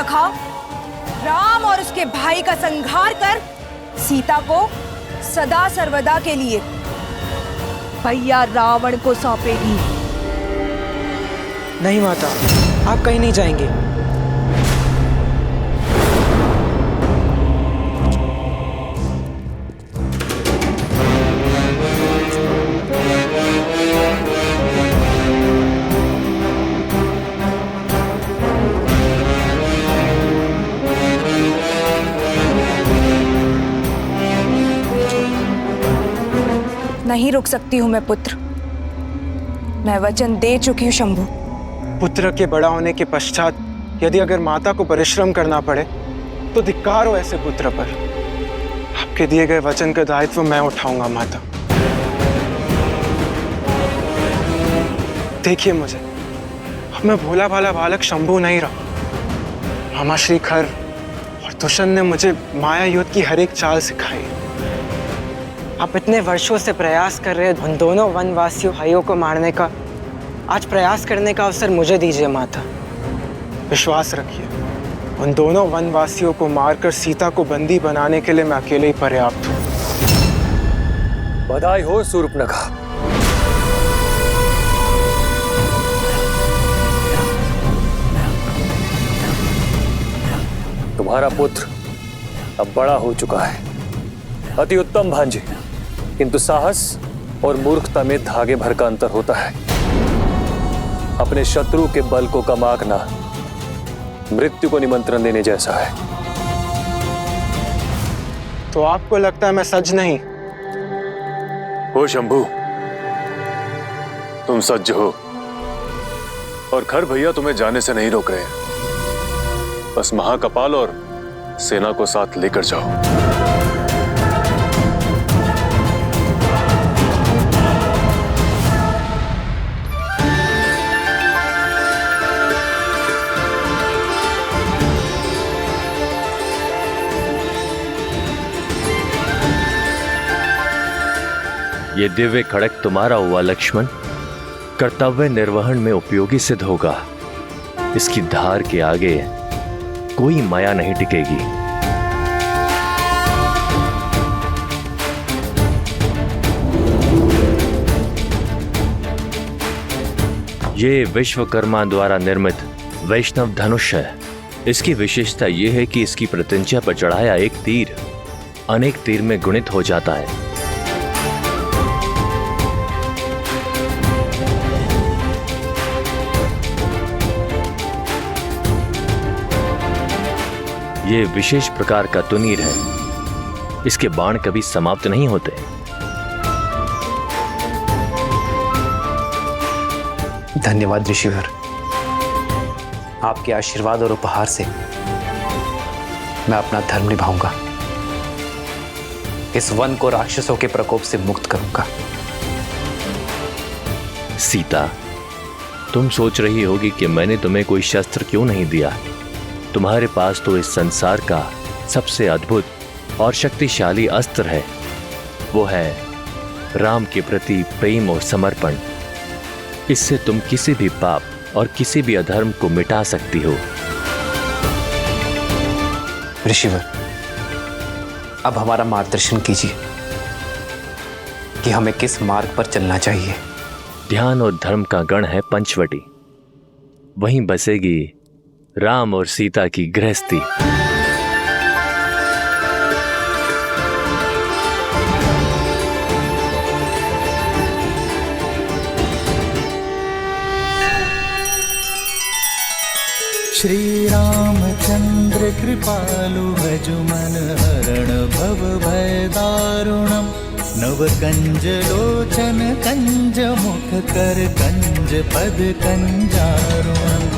रखा, राम और उसके भाई का संहार कर सीता को सदा सर्वदा के लिए भैया रावण को सौंपेगी। नहीं माता, आप कहीं नहीं जाएंगे। नहीं रुक सकती हूँ मैं पुत्र। मैं वचन दे चुकी हूँ शंभु। पुत्र के बड़ा होने के पश्चात यदि अगर माता को परिश्रम करना पड़े तो धिक्कार हो ऐसे पुत्र पर। आपके दिए गए वचन का दायित्व मैं उठाऊंगा माता। देखिए मुझे, अब मैं भोला भाला बालक शंभु नहीं रहा। मामा श्री खर और दुष्यंत ने मुझे माया युद्ध की हर एक चाल सिखाई। आप इतने वर्षों से प्रयास कर रहे उन दोनों वनवासियों भाइयों को मारने का, आज प्रयास करने का अवसर मुझे दीजिए माता। विश्वास रखिए, उन दोनों वनवासियों को मारकर सीता को बंदी बनाने के लिए मैं अकेले ही पर्याप्त हूँ। बधाई हो शूर्पणखा। तुम्हारा पुत्र अब बड़ा हो चुका है। अति उत्तम भांजे, किंतु साहस और मूर्खता में धागे भर का अंतर होता है। अपने शत्रु के बल को कम आंकना मृत्यु को निमंत्रण देने जैसा है। तो आपको लगता है मैं सज नहीं? हो शंभु, तुम सज्ज हो और खर भैया तुम्हें जाने से नहीं रोक रहे। बस महाकपाल और सेना को साथ लेकर जाओ। ये दिव्य खड़क तुम्हारा हुआ लक्ष्मण, कर्तव्य निर्वहन में उपयोगी सिद्ध होगा। इसकी धार के आगे कोई माया नहीं टिकेगी। ये विश्वकर्मा द्वारा निर्मित वैष्णव धनुष है। इसकी विशेषता यह है कि इसकी प्रत्यंचा पर चढ़ाया एक तीर अनेक तीर में गुणित हो जाता है। ये विशेष प्रकार का तुनीर है। इसके बाण कभी समाप्त नहीं होते। धन्यवाद ऋषिवर। आपके आशीर्वाद और उपहार से मैं अपना धर्म निभाऊंगा। इस वन को राक्षसों के प्रकोप से मुक्त करूंगा। सीता, तुम सोच रही होगी कि मैंने तुम्हें कोई शस्त्र क्यों नहीं दिया। तुम्हारे पास तो इस संसार का सबसे अद्भुत और शक्तिशाली अस्त्र है। वो है राम के प्रति प्रेम और समर्पण। इससे तुम किसी भी पाप और किसी भी अधर्म को मिटा सकती हो। ऋषिवर, अब हमारा मार्गदर्शन कीजिए कि हमें किस मार्ग पर चलना चाहिए। ध्यान और धर्म का गण है पंचवटी। वहीं बसेगी राम और सीता की गृहस्थी। श्री रामचंद्र कृपालु भजु मन हरण भव भय दारुणम। नव कंज लोचन कंज मुख कर कंज पद कंजारुणम।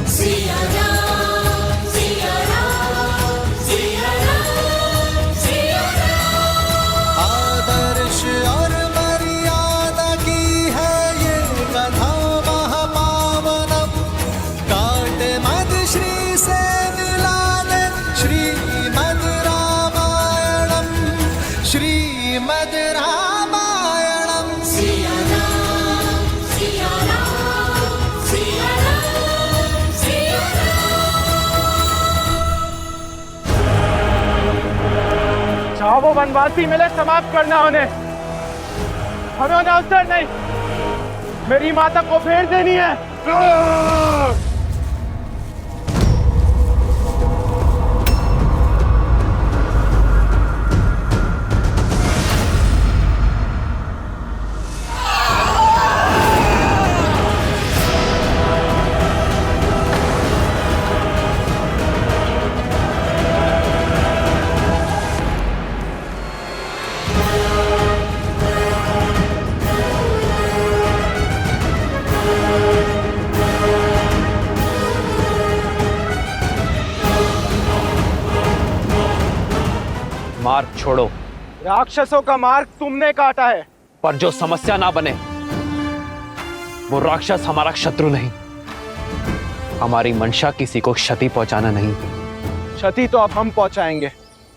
आदर्श और मर्यादा की है ये कथा महापावनम। काट मद श्री से मिला दे श्रीमद् रामायणम। श्रीमद् रामायणम। सिया राम, सिया राम, सिया राम, सिया जहाँ वो वनवासी मिले समाप्त करना उन्हें। हमें उन्हें अवसर नहीं, मेरी माता को फेर देनी है। मार्ग छोड़ो। राक्षसों का मार्ग तुमने काटा है। पर जो समस्या ना बने, वो राक्षस हमारा शत्रु नहीं। हमारी मंशा किसी को क्षति पहुंचाना नहीं। क्षति तो अब हम पहुंचाएंगे,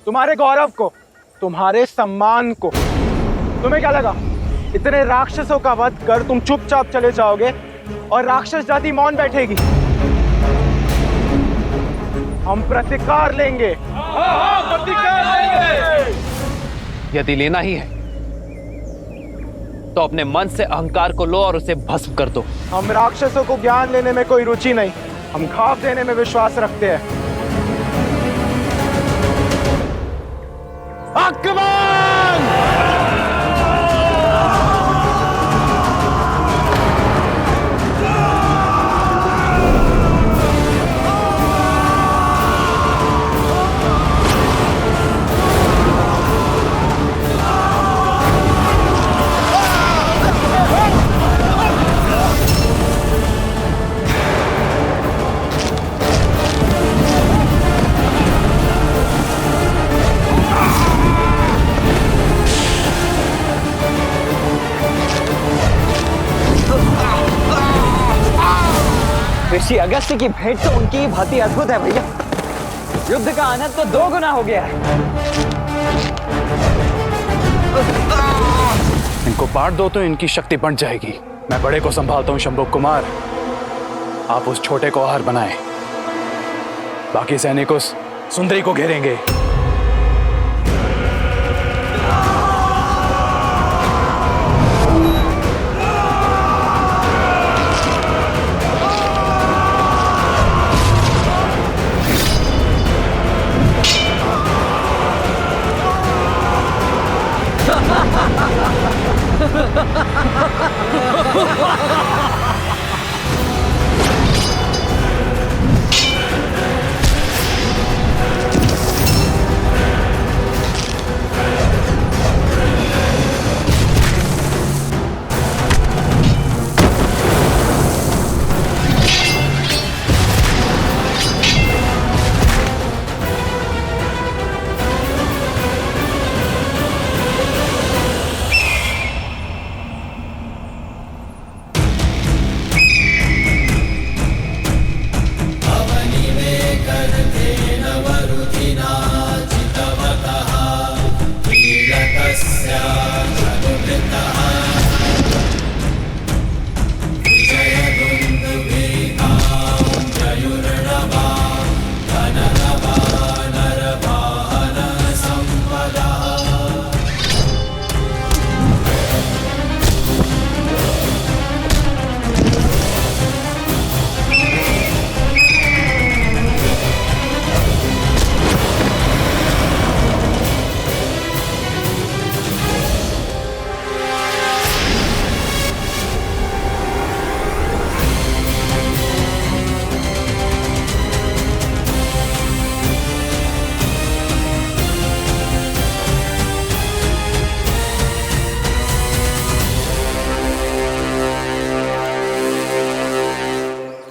तुम्हारे गौरव को, तुम्हारे सम्मान को। तुम्हें क्या लगा इतने राक्षसों का वध कर तुम चुपचाप चले जाओगे और राक्षस जाति मौन बैठेगी? हम प्रतिकार लेंगे। यदि लेना ही है तो अपने मन से अहंकार को लो और उसे भस्म कर दो। हम राक्षसों को ज्ञान लेने में कोई रुचि नहीं, हम घाव देने में विश्वास रखते हैं। आक्रमण! ऋषि अगस्त्य की भेंट तो उनकी ही भांति अद्भुत है भैया। युद्ध का आनंद तो 2 गुना हो गया है। इनको बांट दो तो इनकी शक्ति बढ़ जाएगी। मैं बड़े को संभालता हूं शंभु कुमार, आप उस छोटे को आहार बनाएं। बाकी सैनिक उस सुंदरी को घेरेंगे।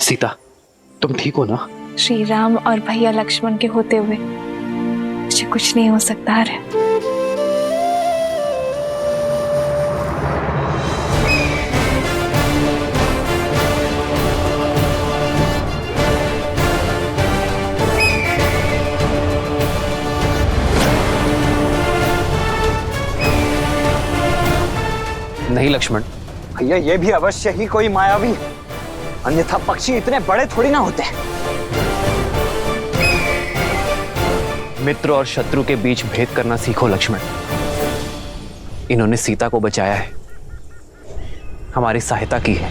सीता, तुम ठीक हो ना? श्री राम और भैया लक्ष्मण के होते हुए मुझे कुछ नहीं हो सकता है। नहीं लक्ष्मण, भैया ये भी अवश्य ही कोई मायावी है, अन्यथा पक्षी इतने बड़े थोड़ी ना होते। मित्र और शत्रु के बीच भेद करना सीखो लक्ष्मण। इन्होंने सीता को बचाया है, हमारी सहायता की है।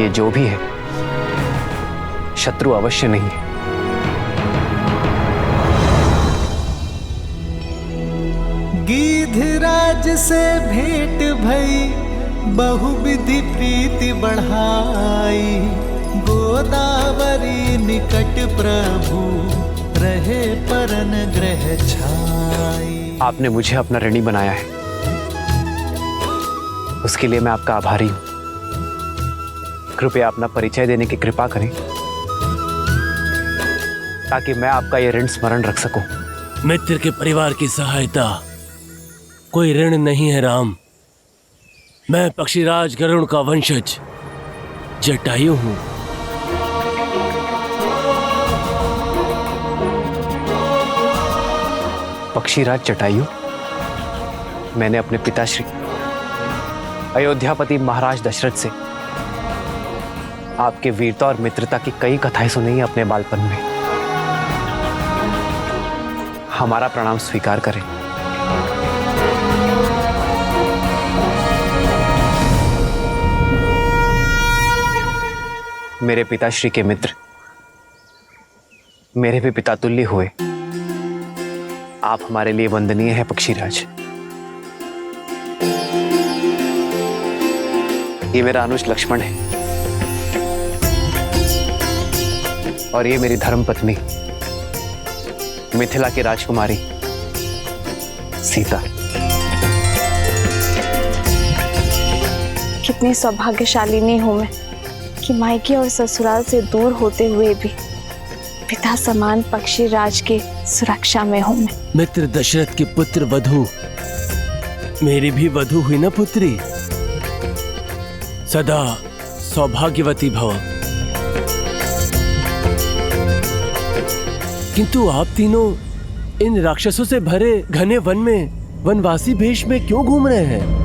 ये जो भी है शत्रु अवश्य नहीं है। गीधराज से भेंट भई बहुविधि प्रीति बढ़ाई, गोदावरी निकट प्रभु रहे परन ग्रह छाई। आपने मुझे अपना ऋणी बनाया है, उसके लिए मैं आपका आभारी हूं। कृपया अपना परिचय देने की कृपा करें ताकि मैं आपका यह ऋण स्मरण रख सकूं। मित्र के परिवार की सहायता कोई ऋण नहीं है राम। मैं पक्षीराज गरुड़ का वंशज जटायु हूं। पक्षीराज जटायु, मैंने अपने पिताश्री अयोध्यापति महाराज दशरथ से आपके वीरता और मित्रता की कई कथाएं सुनी हैं अपने बालपन में। हमारा प्रणाम स्वीकार करें। मेरे पिताश्री के मित्र, मेरे भी पिता तुल्य हुए आप हमारे लिए वंदनीय हैं पक्षीराज। ये मेरा अनुज लक्ष्मण है और ये मेरी धर्मपत्नी मिथिला की राजकुमारी सीता। कितनी सौभाग्यशालिनी हूं मैं कि मायके और ससुराल से दूर होते हुए भी पिता समान पक्षीराज के सुरक्षा में हूं मैं। मित्र दशरथ की पुत्र वधु मेरी भी वधु हुई ना पुत्री। सदा सौभाग्यवती भव। किंतु आप तीनों इन राक्षसों से भरे घने वन में वनवासी वेश में क्यों घूम रहे हैं?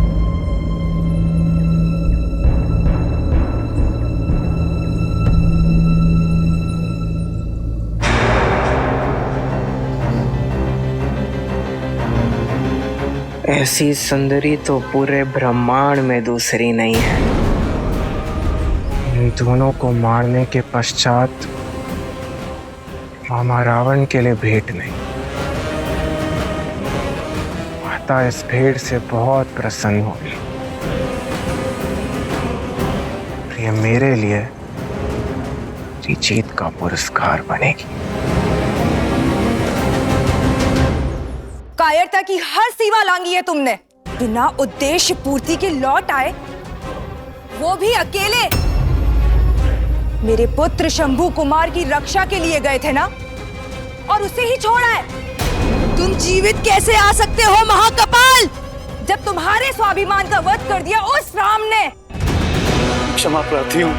ऐसी सुंदरी तो पूरे ब्रह्मांड में दूसरी नहीं है। इन दोनों को मारने के पश्चात मामा रावण के लिए भेंट नहीं। माता इस भेंट से बहुत प्रसन्न होगी। ये मेरे लिए जीत का पुरस्कार बनेगी। कायरता की हर सीमा लांगी है तुमने। बिना उद्देश्य पूर्ति के लौट आए, वो भी अकेले। मेरे पुत्र शंभू कुमार की रक्षा के लिए गए थे ना, और उसे ही छोड़ा है। तुम जीवित कैसे आ सकते हो महाकपाल, जब तुम्हारे स्वाभिमान का वध कर दिया उस राम ने। क्षमा प्रार्थी हूँ,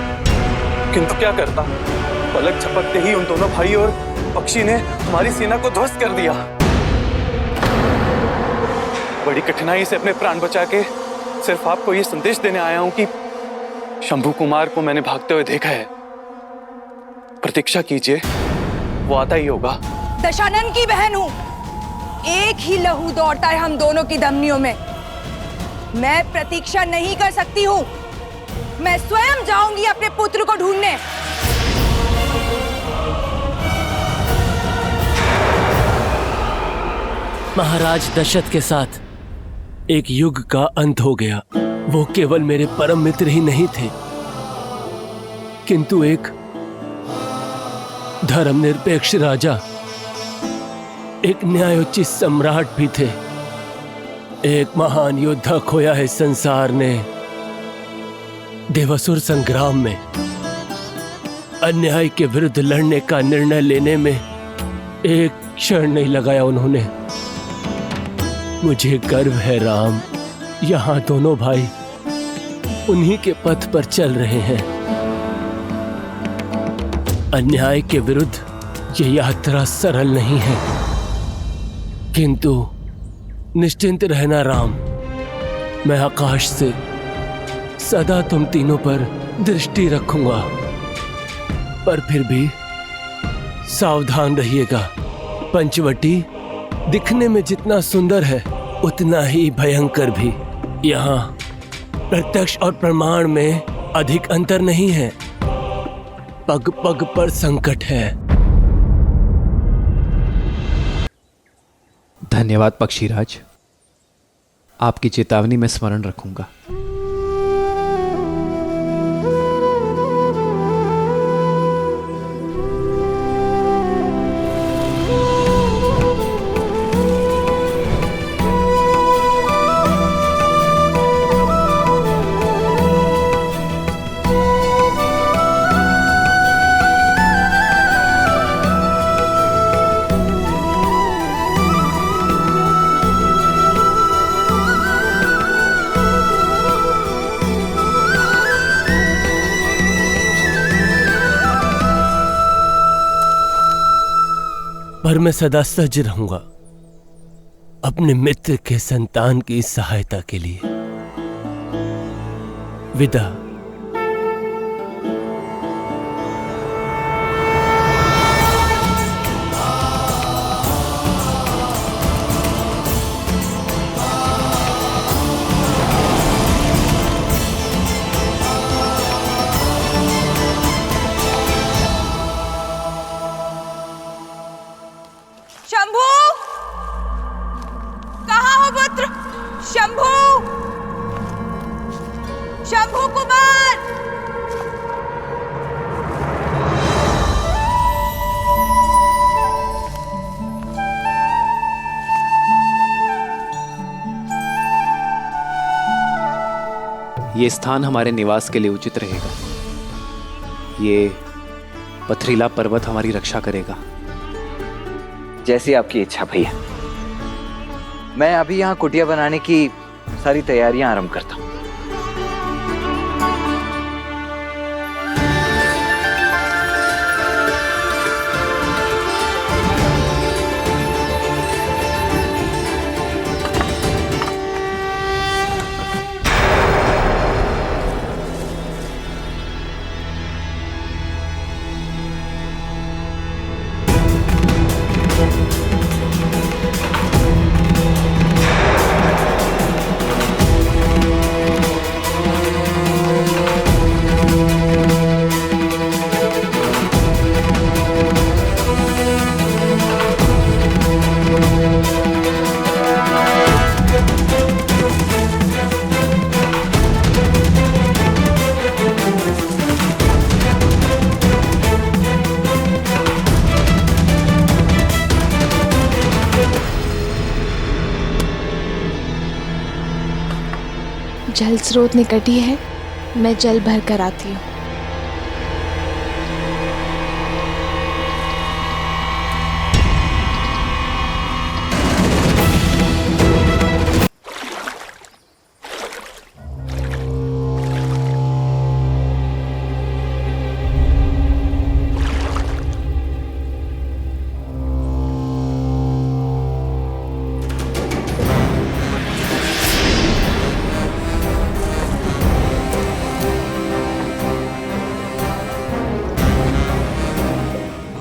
किंतु क्या करता। पलक झपकते ही उन दोनों भाई और पक्षी ने हमारी सेना को ध्वस्त कर दिया। बड़ी कठिनाई से अपने प्राण बचा के सिर्फ आपको ये संदेश देने आया हूं कि शंभू कुमार को मैंने भागते हुए देखा है। प्रतीक्षा कीजिए, वो आता ही होगा। दशानन की बहन हूं, एक ही लहू दौड़ता है हम दोनों की धमनियों में। मैं प्रतीक्षा नहीं कर सकती हूं। मैं स्वयं जाऊंगी अपने पुत्र को ढूंढने। महाराज दशरथ के साथ एक युग का अंत हो गया। वो केवल मेरे परम मित्र ही नहीं थे, किंतु एक धर्मनिरपेक्ष राजा, एक न्यायोचित सम्राट भी थे। एक महान योद्धा खोया है संसार ने देवासुर संग्राम में। अन्याय के विरुद्ध लड़ने का निर्णय लेने में एक क्षण नहीं लगाया उन्होंने। मुझे गर्व है राम, यहाँ दोनों भाई उन्हीं के पथ पर चल रहे हैं। अन्याय के विरुद्ध ये यात्रा सरल नहीं है, किंतु निश्चिंत रहना राम, मैं आकाश से सदा तुम तीनों पर दृष्टि रखूंगा। पर फिर भी सावधान रहिएगा। पंचवटी दिखने में जितना सुंदर है उतना ही भयंकर भी। यहाँ प्रत्यक्ष और प्रमाण में अधिक अंतर नहीं है, पग पग पर संकट है। धन्यवाद पक्षीराज, आपकी चेतावनी मैं स्मरण रखूंगा। पर मैं सदा सज्ज रहूंगा अपने मित्र के संतान की सहायता के लिए। विदा। शंभू, कहाँ हो पुत्र? शंभू, शंभू कुमार। ये स्थान हमारे निवास के लिए उचित रहेगा। ये पथरीला पर्वत हमारी रक्षा करेगा। जैसी आपकी इच्छा भैया। मैं अभी यहाँ कुटिया बनाने की सारी तैयारियां आरंभ करता हूँ। जल स्रोत निकट ही है, मैं जल भर कर आती हूँ।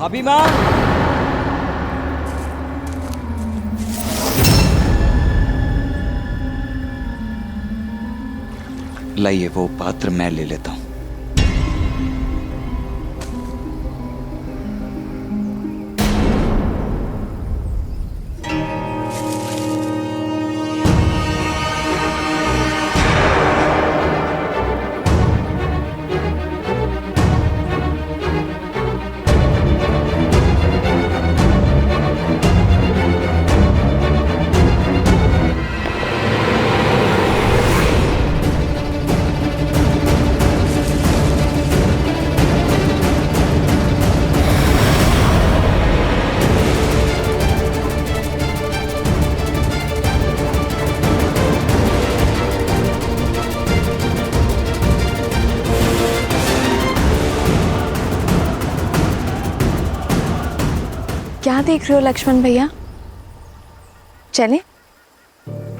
भाभी माँ, लाइए वो पात्र मैं ले लेता हूँ। क्या देख रहे हो लक्ष्मण भैया? चले,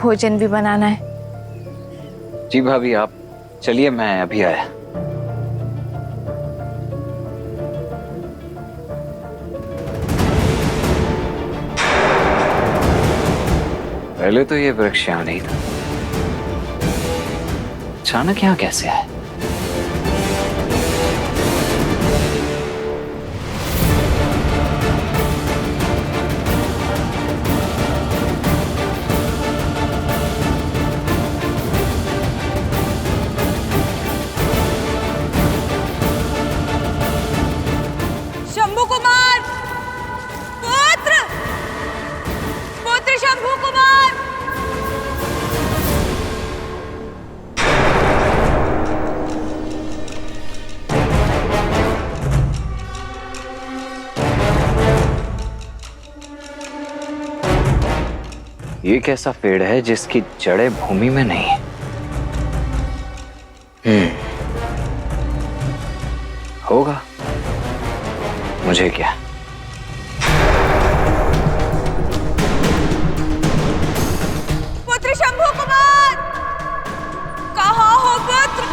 भोजन भी बनाना है। जी भाभी, आप चलिए, मैं अभी आया। पहले तो ये वृक्ष यहाँ नहीं था, अचानक यहाँ कैसे आया? शंभू कुमार, पुत्र पुत्र शंभू कुमार। ये कैसा पेड़ है जिसकी जड़ें भूमि में नहीं है? होगा, मुझे क्या। पुत्र शंभू कुमार, कहाँ हो पुत्र?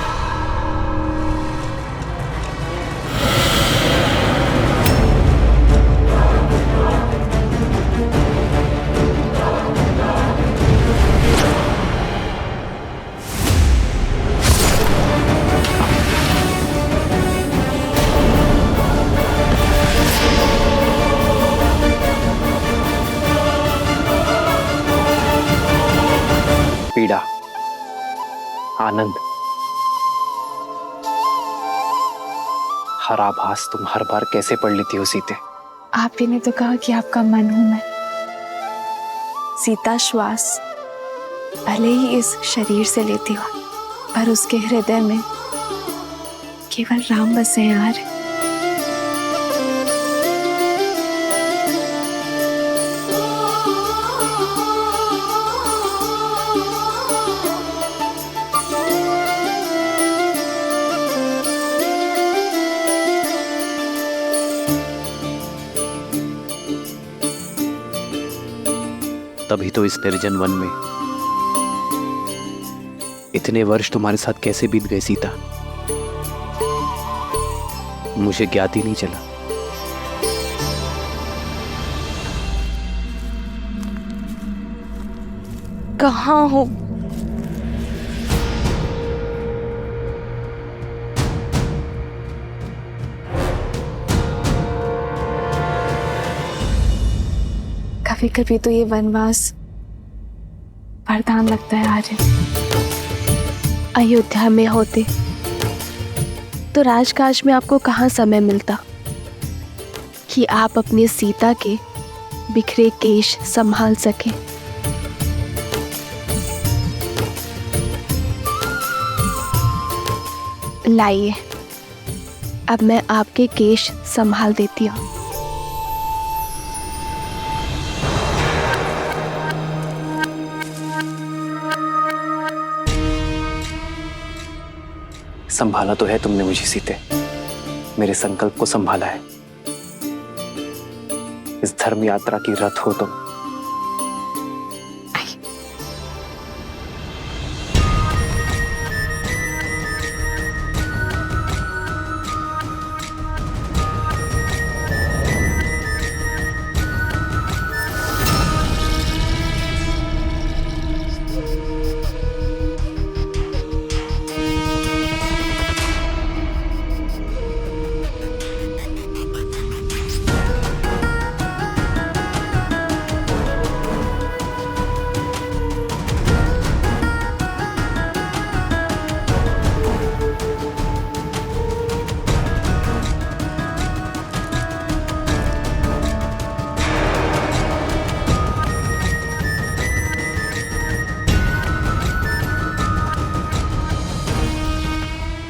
पीड़ा, आनंद, हर आभास तुम हर बार कैसे पढ़ लेती हो सीते? आप ही ने तो कहा कि आपका मन हूं मैं। सीता श्वास भले ही इस शरीर से लेती हो, पर उसके हृदय में केवल राम बसे हैं यार। तभी तो इस निर्जन वन में इतने वर्ष तुम्हारे साथ कैसे बीत गए सीता, मुझे ज्ञात ही नहीं चला। कहाँ हो? कभी कभी तो ये वनवास वरदान लगता है आर्यन। अयोध्या में होते तो राजकाज में आपको कहाँ समय मिलता कि आप अपनी सीता के बिखरे केश संभाल सके। लाइए, अब मैं आपके केश संभाल देती हूँ। संभाला तो है तुमने मुझे सीते, मेरे संकल्प को संभाला है। इस धर्म यात्रा की रथ हो तुम।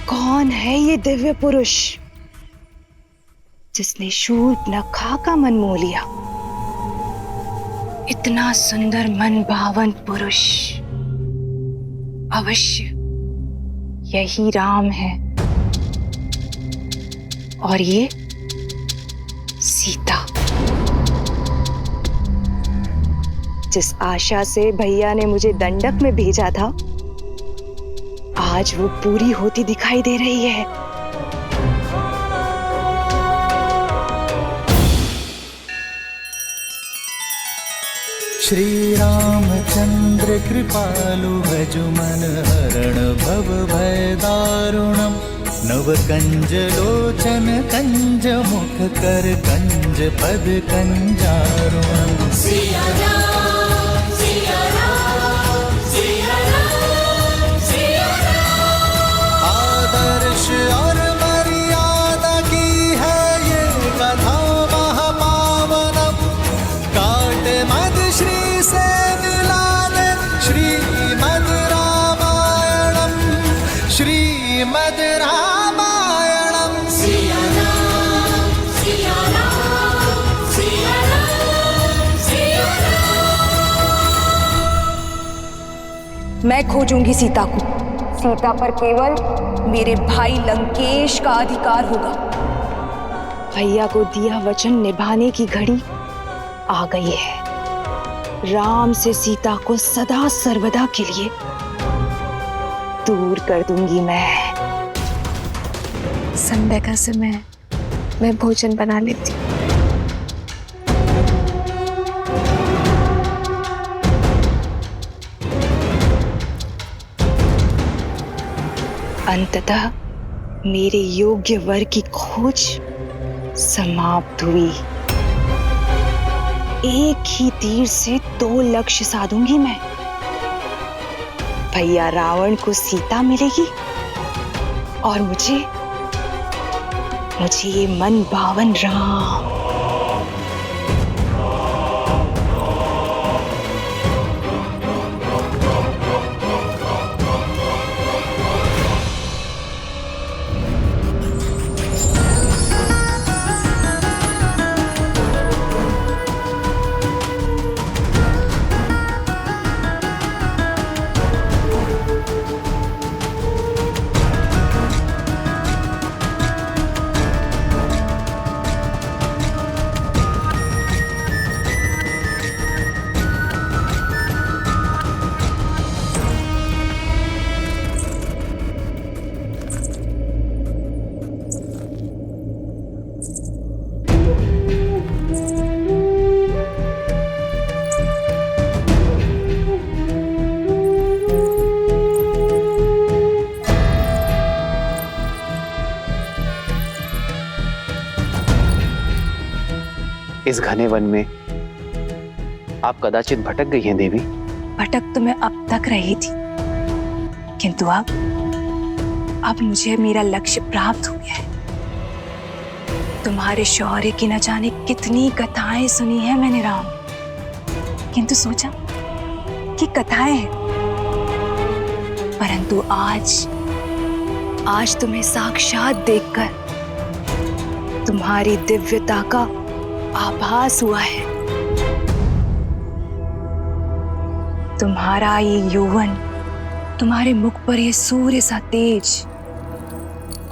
कौन है ये दिव्य पुरुष जिसने शूर्पणखा का मन मोह लिया? इतना सुंदर मन भावन पुरुष अवश्य यही राम है, और ये सीता। जिस आशा से भैया ने मुझे दंडक में भेजा था, आज वो पूरी होती दिखाई दे रही है। श्री रामचंद्र कृपालु भजुमन हरण भव भय दारुणम नव कंज लोचन कंज मुख कर कंज पद कंजारुणम। आदर्श और मर्यादा की है ये कथा महापावनम काट मद श्री से मिला दे श्रीमद रामायणम श्रीमद रामायणम। मैं खोजूंगी सीता को। सीता पर केवल मेरे भाई लंकेश का अधिकार होगा। भैया को दिया वचन निभाने की घड़ी आ गई है। राम से सीता को सदा सर्वदा के लिए दूर कर दूंगी मैं। संध्या का समय मैं भोजन बना लेती हूँ। अंततः मेरे योग्य वर की खोज समाप्त हुई। एक ही तीर से 2 लक्ष्य साधूंगी मैं। भैया रावण को सीता मिलेगी और मुझे ये मन भावन राम। इस घने वन में आप कदाचित भटक गई हैं देवी। भटक तो मैं अब तक रही थी, किंतु अब मुझे मेरा लक्ष्य प्राप्त हो गया है। तुम्हारे शौर्य की न जाने कितनी कथाएं सुनी है मैंने राम, किंतु सोचा कि कथाएं हैं, परंतु आज तुम्हें साक्षात देखकर तुम्हारी दिव्यता का आभास हुआ है। तुम्हारा ये यौवन, तुम्हारे मुख पर ये सूर्य सा तेज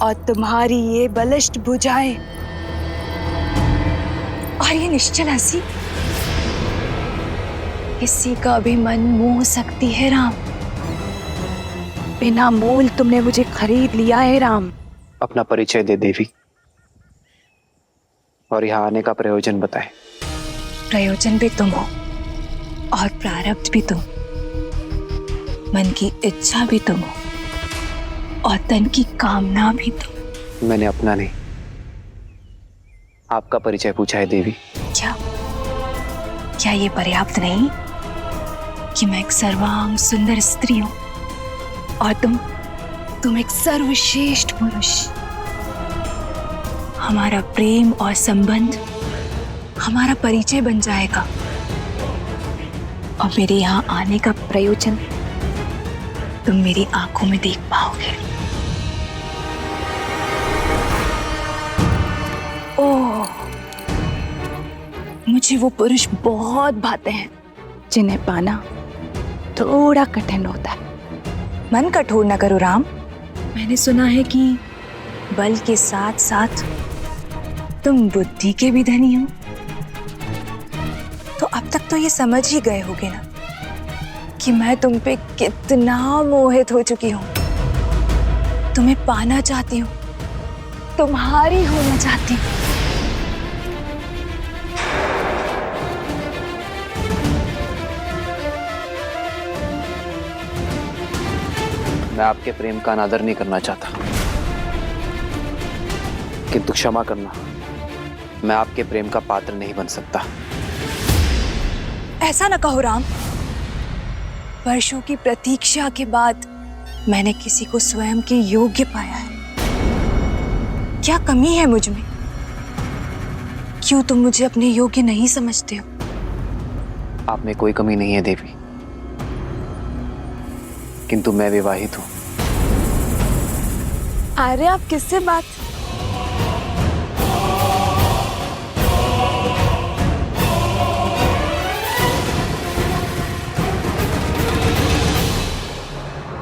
और तुम्हारी ये बलिष्ठ भुजाएं और ये निश्चल हंसी किसी का भी मन मोह सकती है राम। बिना मोल तुमने मुझे खरीद लिया है राम। अपना परिचय दे देवी और यहाँ आने का प्रयोजन बताएं। प्रयोजन भी तुम हो और प्रारब्ध भी तुम, मन की इच्छा भी तुम हो और तन की कामना भी तुम। मैंने अपना नहीं, आपका परिचय पूछा है देवी। क्या ये पर्याप्त नहीं कि मैं एक सर्वांग सुंदर स्त्री हूं और तुम एक सर्वश्रेष्ठ पुरुष। हमारा प्रेम और संबंध हमारा परिचय बन जाएगा और मेरे यहाँ आने का प्रयोजन तुम मेरी आंखों में देख पाओगे। ओह, मुझे वो पुरुष बहुत भाते हैं जिन्हें पाना थोड़ा कठिन होता है। मन कठोर न करो राम। मैंने सुना है कि बल के साथ साथ तुम बुद्धि के भी धनी हो, तो अब तक तो ये समझ ही गए होगे ना कि मैं तुम पे कितना मोहित हो चुकी हूं। तुम्हें पाना चाहती हूं, तुम्हारी होना चाहती हूं। मैं आपके प्रेम का अनादर नहीं करना चाहता, किंतु क्षमा करना, मैं आपके प्रेम का पात्र नहीं बन सकता। ऐसा न कहो राम। वर्षों की प्रतीक्षा के बाद मैंने किसी को स्वयं के योग्य पाया है। क्या कमी है मुझ में? क्यों तुम मुझे अपने योग्य नहीं समझते हो? आप में कोई कमी नहीं है देवी, किंतु मैं विवाहित हूं। अरे आप किससे बात?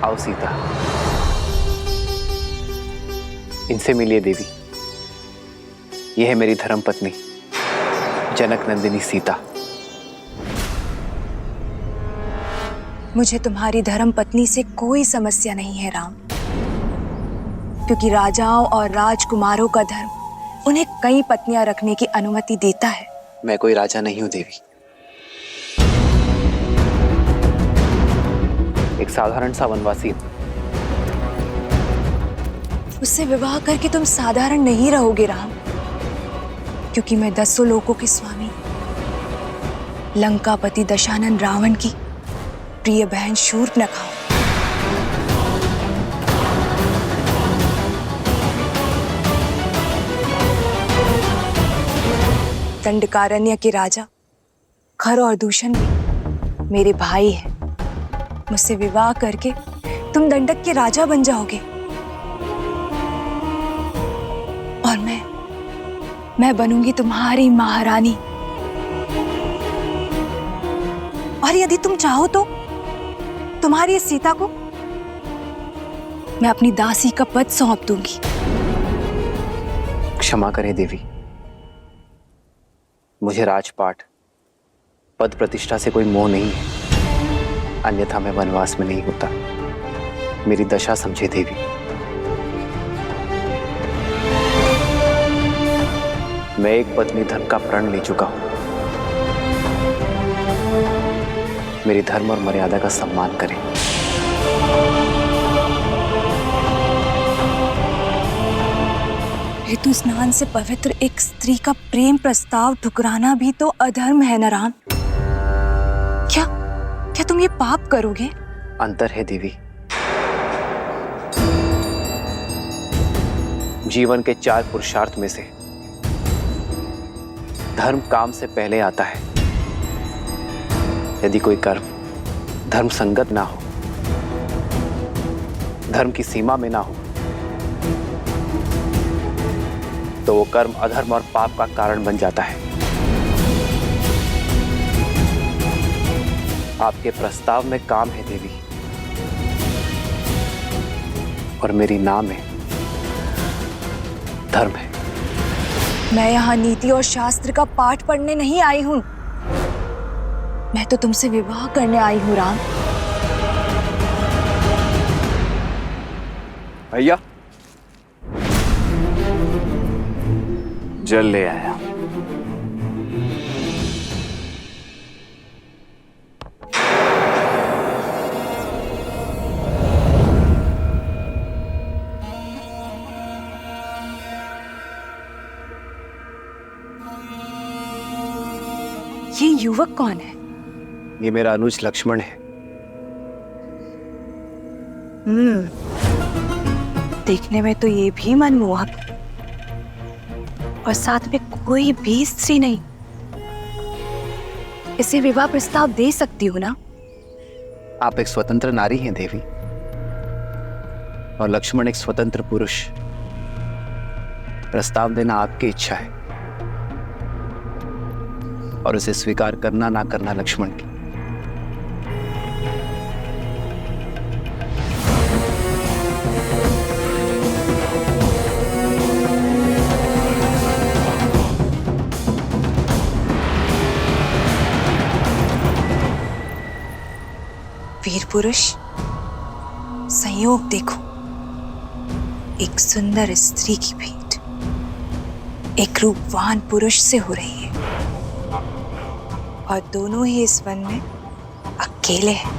आओ सीता, इनसे मिलिए देवी। यह है मेरी धर्म पत्नी जनक नंदिनी सीता। मुझे तुम्हारी धर्म पत्नी से कोई समस्या नहीं है राम, क्योंकि राजाओं और राजकुमारों का धर्म उन्हें कई पत्नियां रखने की अनुमति देता है। मैं कोई राजा नहीं हूं देवी, एक साधारण सा वनवासी हूं। उससे विवाह करके तुम साधारण नहीं रहोगे राम, क्योंकि मैं 10 लोकों के स्वामी लंकापति दशानन रावण की प्रिय बहन शूर्पणखा हूं। दंडकारण्य के राजा खर और दूषण भी मेरे भाई हैं। मुझसे विवाह करके तुम दंडक के राजा बन जाओगे और मैं बनूंगी तुम्हारी महारानी। और यदि तुम चाहो तो तुम्हारी इस सीता को मैं अपनी दासी का पद सौंप दूंगी। क्षमा करें देवी, मुझे राजपाट पद प्रतिष्ठा से कोई मोह नहीं है, अन्यथा मैं वनवास में नहीं होता। मेरी दशा समझे देवी। मैं एक पत्नी धर्म का प्रण ले चुका हूं। मेरी धर्म और मर्यादा का सम्मान करें। ऋतु स्नान से पवित्र एक स्त्री का प्रेम प्रस्ताव ठुकराना भी तो अधर्म है न राम। क्या तुम ये पाप करोगे? अंतर है देवी। जीवन के 4 पुरुषार्थ में से धर्म काम से पहले आता है। यदि कोई कर्म धर्म संगत ना हो, धर्म की सीमा में ना हो, तो वो कर्म अधर्म और पाप का कारण बन जाता है। आपके प्रस्ताव में काम है देवी, और मेरी नाम है धर्म है। मैं यहाँ नीति और शास्त्र का पाठ पढ़ने नहीं आई हूं, मैं तो तुमसे विवाह करने आई हूं राम। भैया, जल ले आया। ये युवक कौन है? ये मेरा अनुज लक्ष्मण है। देखने में तो ये भी मनमोहक, और साथ में कोई भी स्त्री नहीं। इसे विवाह प्रस्ताव दे सकती हूँ ना? आप एक स्वतंत्र नारी हैं देवी, और लक्ष्मण एक स्वतंत्र पुरुष। प्रस्ताव देना आपकी इच्छा है, और उसे स्वीकार करना ना करना लक्ष्मण की। वीर पुरुष, संयोग देखो, एक सुंदर स्त्री की भेंट एक रूपवान पुरुष से हो रही है, और दोनों ही इस वन में अकेले हैं।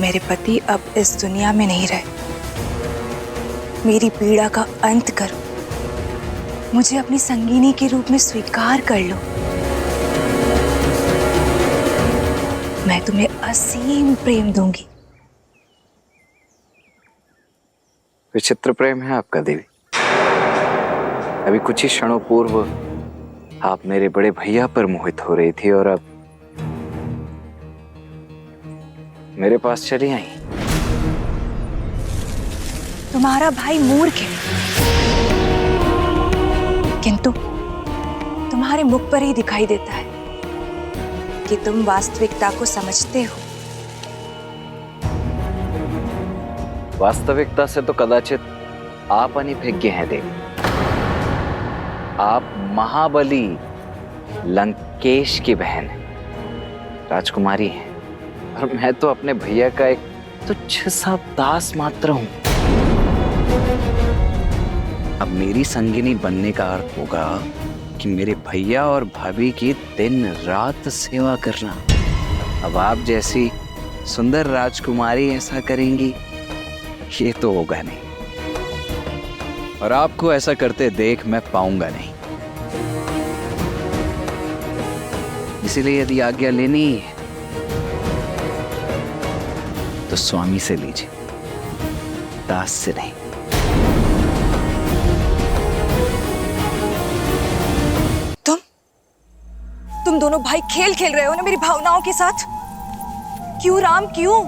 मेरे पति अब इस दुनिया में नहीं रहे। मेरी पीड़ा का अंत करो, मुझे अपनी संगिनी के रूप में स्वीकार कर लो। मैं तुम्हें असीम प्रेम दूंगी। विचित्र प्रेम है आपका देवी। अभी कुछ ही क्षणों पूर्व आप मेरे बड़े भैया पर मोहित हो रही थी और अब मेरे पास चली आई। तुम्हारा भाई मूर्ख है, किंतु तुम्हारे मुख पर ही दिखाई देता है कि तुम वास्तविकता को समझते हो। वास्तविकता से तो कदाचित आप अनभिज्ञ हैं देवी। आप महाबली लंकेश की बहन हैं, राजकुमारी हैं, और मैं तो अपने भैया का एक तुच्छ सा दास मात्र हूं। अब मेरी संगिनी बनने का अर्थ होगा कि मेरे भैया और भाभी की दिन रात सेवा करना। अब आप जैसी सुंदर राजकुमारी ऐसा करेंगी, ये तो होगा नहीं, और आपको ऐसा करते देख मैं पाऊंगा नहीं। इसीलिए यदि आज्ञा लेनी है तो स्वामी से लीजिए, दास से नहीं। तुम दोनों भाई खेल खेल रहे हो ना मेरी भावनाओं के साथ। क्यों राम, क्यों?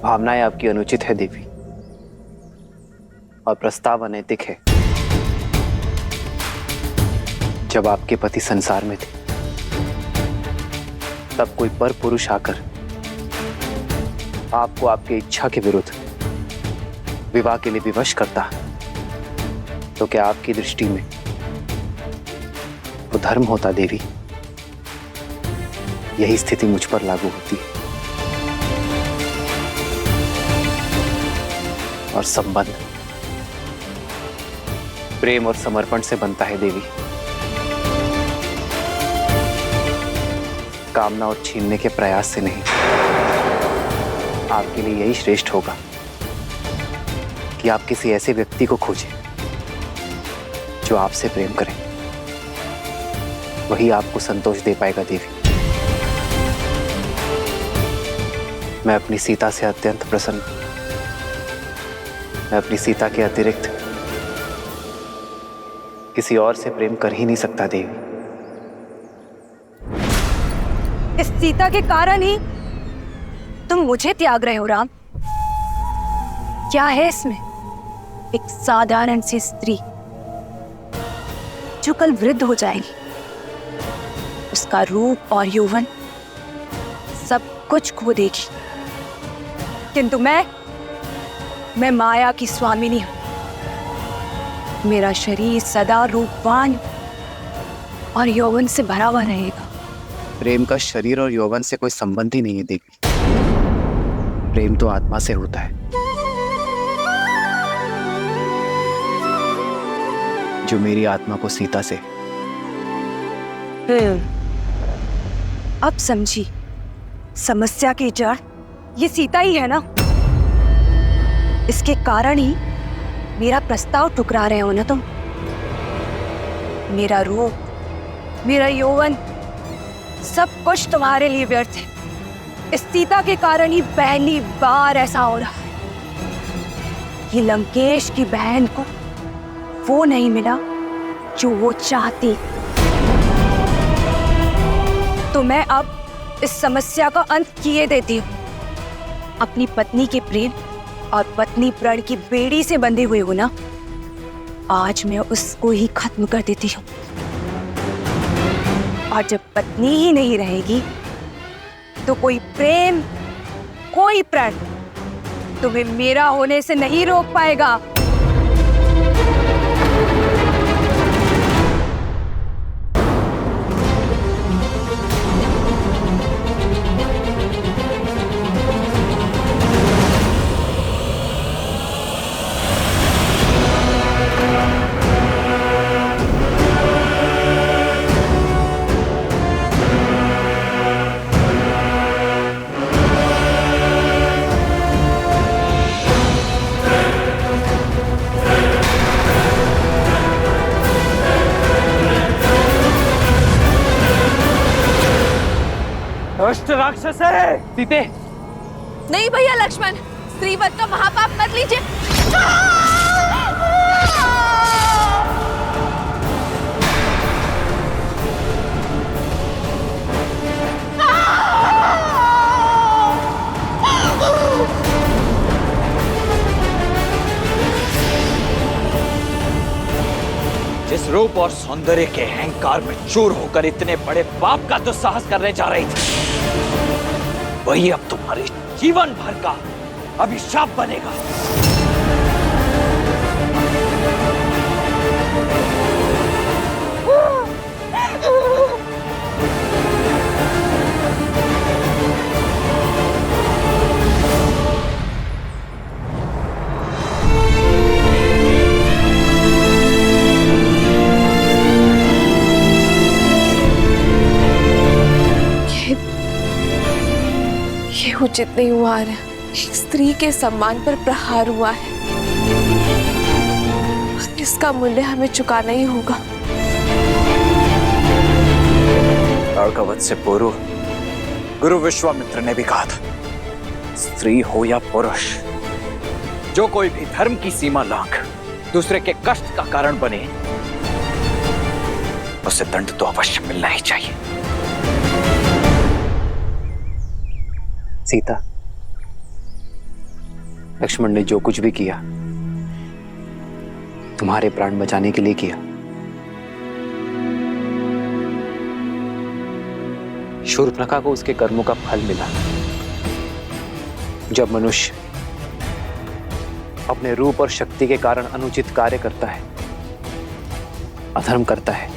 भावनाएं आपकी अनुचित है देवी, और प्रस्ताव अनैतिक है। जब आपके पति संसार में थे तब कोई पर पुरुष आकर आपको आपकी इच्छा के विरुद्ध विवाह के लिए विवश करता, तो क्या आपकी दृष्टि में वो धर्म होता देवी? यही स्थिति मुझ पर लागू होती है। और संबंध प्रेम और समर्पण से बनता है देवी, कामना और छीनने के प्रयास से नहीं। आपके लिए यही श्रेष्ठ होगा कि आप किसी ऐसे व्यक्ति को खोजें जो आपसे प्रेम करे। वही आपको संतोष दे पाएगा देवी। मैं अपनी सीता से अत्यंत प्रसन्न हूं। मैं अपनी सीता के अतिरिक्त किसी और से प्रेम कर ही नहीं सकता देवी। इस सीता के कारण ही तुम मुझे त्याग रहे हो राम। क्या है इसमें? एक साधारण सी स्त्री जो कल वृद्ध हो जाएगी, उसका रूप और यौवन सब कुछ खो देगी, किंतु मैं माया की स्वामिनी हूं। मेरा शरीर सदा रूपवान और यौवन से भरा हुआ रहेगा। प्रेम का शरीर और यौवन से कोई संबंध ही नहीं है देवी। प्रेम तो आत्मा से होता है, जो मेरी आत्मा को सीता से। अब समझी, समस्या की जड़ ये सीता ही है ना। इसके कारण ही मेरा प्रस्ताव ठुकरा रहे हो ना तुम। मेरा रूप, मेरा यौवन सब कुछ तुम्हारे लिए व्यर्थ है। इस सीता के कारण ही पहली बार ऐसा हो रहा है कि लंकेश की बहन को वो नहीं मिला जो वो चाहती। तो मैं अब इस समस्या का अंत किए देती हूँ। अपनी पत्नी के प्रेम और पत्नी प्रण की बेड़ी से बंधे हुए हो ना, आज मैं उसको ही खत्म कर देती हूँ। और जब पत्नी ही नहीं रहेगी तो कोई प्रेम, कोई प्रण तुम्हें मेरा होने से नहीं रोक पाएगा। दुष्ट राक्षस है। सीते, नहीं भैया लक्ष्मण, स्त्रीवध का महापाप मत लीजिए। जिस रूप और सौंदर्य के अहंकार में चूर होकर इतने बड़े पाप का दुस्साहस करने जा रही थी, वही अब तुम्हारे जीवन भर का अभिशाप बनेगा। ये उचित नहीं हुआ है। एक स्त्री के सम्मान पर प्रहार हुआ है, इसका मूल्य हमें चुकाना ही होगा। ताड़कावध से पूर्व गुरु विश्वामित्र ने भी कहा था, स्त्री हो या पुरुष, जो कोई भी धर्म की सीमा लांघ दूसरे के कष्ट का कारण बने, उसे दंड तो अवश्य मिलना ही चाहिए। सीता, लक्ष्मण ने जो कुछ भी किया तुम्हारे प्राण बचाने के लिए किया। शूर्पणखा को उसके कर्मों का फल मिला। जब मनुष्य अपने रूप और शक्ति के कारण अनुचित कार्य करता है, अधर्म करता है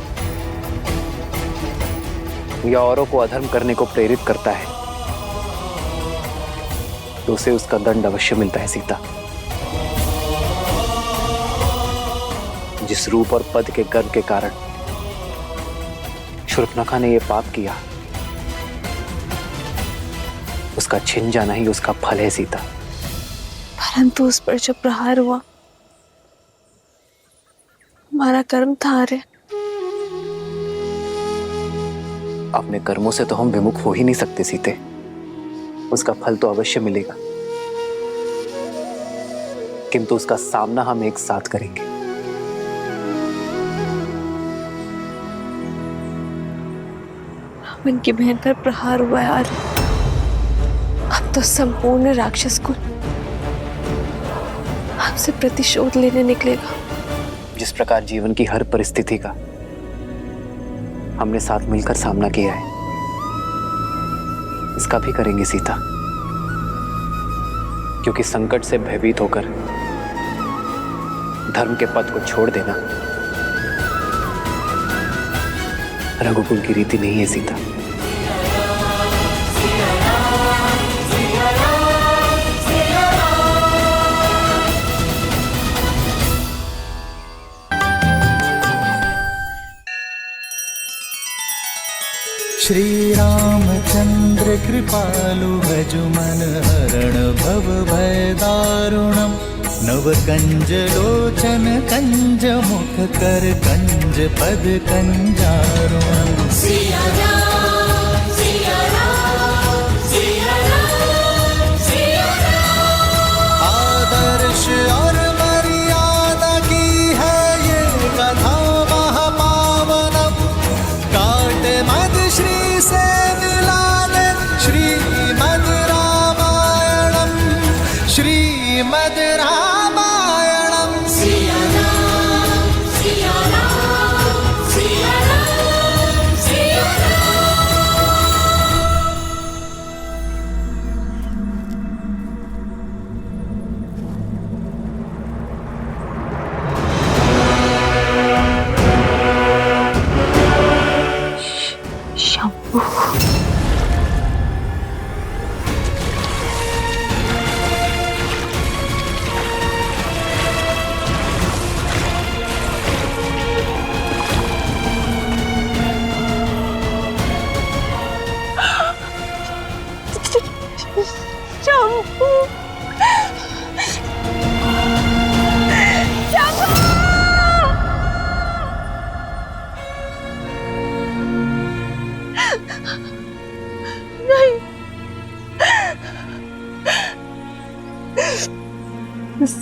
या औरों को अधर्म करने को प्रेरित करता है, तो उसे उसका दंड अवश्य मिलता है। सीता, जिस रूप और पद के गर्व के कारण शूर्पणखा ने यह पाप किया, उसका छिन जाना ही उसका फल है। सीता, परंतु उस पर जब प्रहार हुआ, हमारा कर्म था रे। अपने कर्मों से तो हम विमुख हो ही नहीं सकते सीते, उसका फल तो अवश्य मिलेगा, किंतु उसका सामना हम एक साथ करेंगे। रावण की बहन पर प्रहार हुआ यार, अब तो संपूर्ण राक्षस कुल हमसे प्रतिशोध लेने निकलेगा। जिस प्रकार जीवन की हर परिस्थिति का हमने साथ मिलकर सामना किया है, इसका भी करेंगे सीता, क्योंकि संकट से भयभीत होकर धर्म के पथ को छोड़ देना रघुकुल की रीति नहीं है। सीता, श्री रामचंद्र कृपालु भजुमन हरण भव भय दारुणम नव कंज लोचन कंज मुख कर कंज पद कंजारुणम। सिया राम, सिया राम, सिया राम, सिया राम। आदर्श और मर्यादा की है ये कथा महापावनम, काट मद श्री से मिलाने श्रीमद् रामायणम, श्रीमद् रामायणम। सिया राम, सिया राम, सिया राम, सिया राम।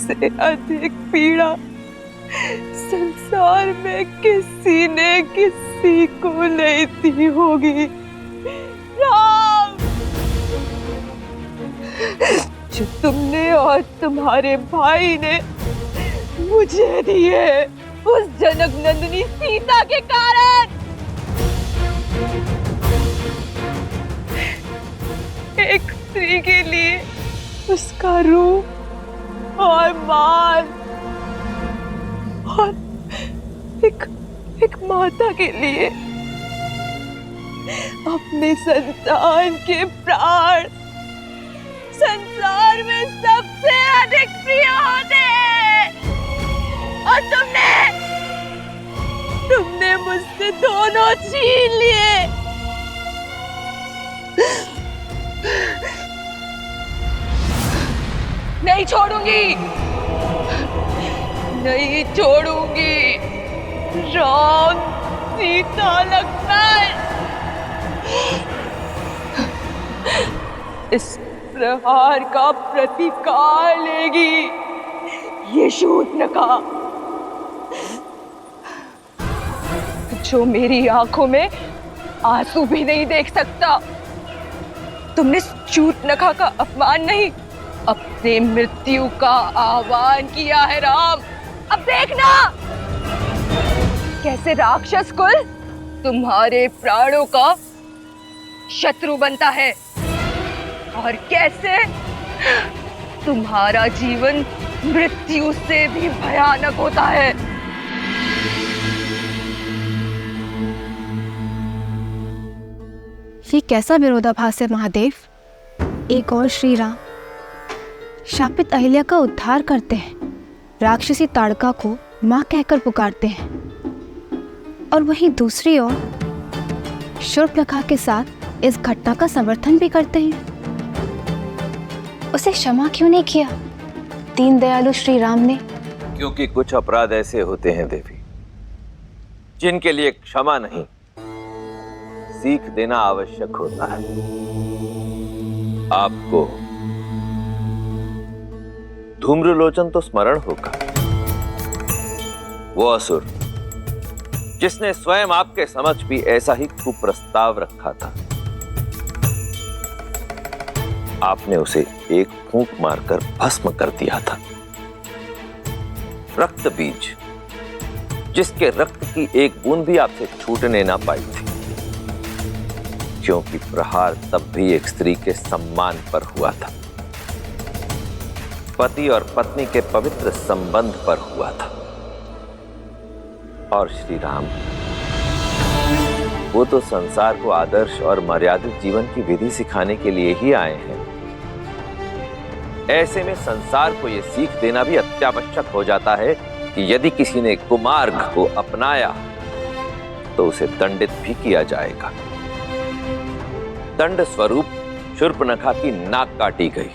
इससे अधिक पीड़ा संसार में किसी ने किसी को नहीं दी होगी। राम, जो तुमने और तुम्हारे भाई ने मुझे दिए उस जनक नंदिनी सीता के कारण। एक स्त्री के लिए उसका रूप और मान, और एक माता के लिए अपने संतान के प्राण संसार में सबसे अधिक प्रिय होते हैं। और तुमने मुझसे दोनों छीन लिए। नहीं छोड़ूंगी, नहीं छोड़ूंगी। राम, सीता, लक्ष्मण, इस प्रहार का प्रतिकार लेगी ये शूर्पणखा, जो मेरी आंखों में आंसू भी नहीं देख सकता। तुमने शूर्पणखा का अपमान नहीं, अपने मृत्यु का आह्वान किया है राम। अब देखना कैसे राक्षस कुल तुम्हारे प्राणों का शत्रु बनता है, और कैसे तुम्हारा जीवन मृत्यु से भी भयानक होता है। ये कैसा विरोधाभास है महादेव? एक और श्री राम शापित अहिल्या का उद्धार करते हैं, राक्षसी ताड़का को मां कहकर पुकारते हैं, और वहीं दूसरी ओर शूर्पणखा के साथ इस घटना का समर्थन भी करते हैं। उसे क्षमा क्यों नहीं किया दीन दयालु श्री राम ने? क्योंकि कुछ अपराध ऐसे होते हैं देवी, जिनके लिए क्षमा नहीं, सीख देना आवश्यक होता है। आपको धूम्रलोचन तो स्मरण होगा, वो असुर जिसने स्वयं आपके समक्ष भी ऐसा ही कुप्रस्ताव रखा था। आपने उसे एक फूंक मारकर भस्म कर दिया था। रक्त बीज, जिसके रक्त की एक बूंद भी आपसे छूटने ना पाई थी, क्योंकि प्रहार तब भी एक स्त्री के सम्मान पर हुआ था, पति और पत्नी के पवित्र संबंध पर हुआ था। और श्री राम, वो तो संसार को आदर्श और मर्यादित जीवन की विधि सिखाने के लिए ही आए हैं। ऐसे में संसार को यह सीख देना भी अत्यावश्यक हो जाता है कि यदि किसी ने कुमार्ग को अपनाया तो उसे दंडित भी किया जाएगा। दंड स्वरूप शूर्पणखा की नाक काटी गई,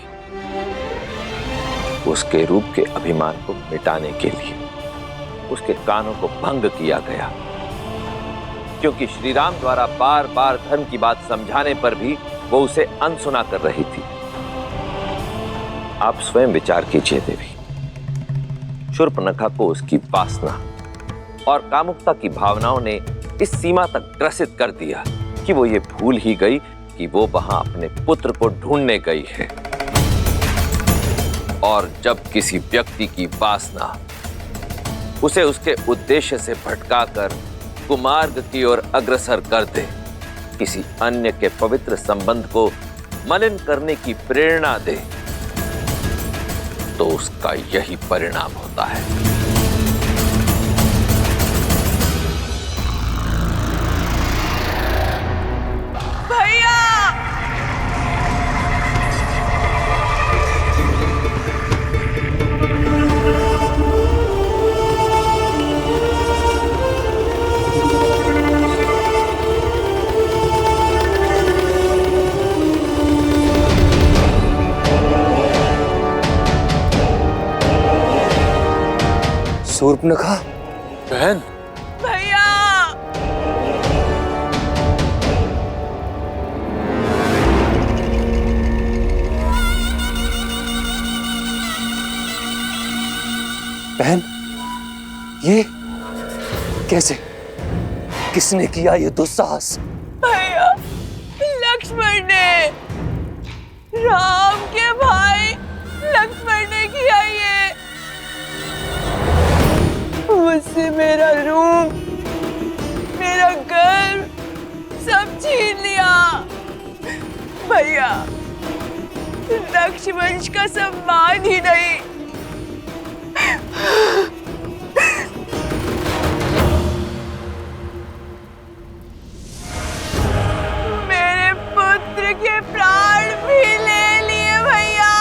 उसके रूप के अभिमान को मिटाने के लिए उसके कानों को भंग किया गया, क्योंकि श्री राम द्वारा बार बार धर्म की बात समझाने पर भी वो उसे अनसुना कर रही थी। आप स्वयं विचार कीजिए देवी, शूर्पणखा को उसकी वासना और कामुकता की भावनाओं ने इस सीमा तक ग्रसित कर दिया कि वो ये भूल ही गई कि वो वहां अपने पुत्र को ढूंढने गई है। और जब किसी व्यक्ति की वासना उसे उसके उद्देश्य से भटकाकर कुमार्ग की ओर अग्रसर कर दे, किसी अन्य के पवित्र संबंध को मलिन करने की प्रेरणा दे, तो उसका यही परिणाम होता है। भैया, शूर्पणखा बहन, भैया, कैसे? किसने किया ये दुस्साहस? भैया, लक्ष्मण ने, राम के भाई लक्ष्मण ने किया ये। मुझसे मेरा रूप, मेरा घर सब छीन लिया। भैया, रक्षवंश का सम्मान ही नहीं, मेरे पुत्र के प्राण भी ले लिए भैया।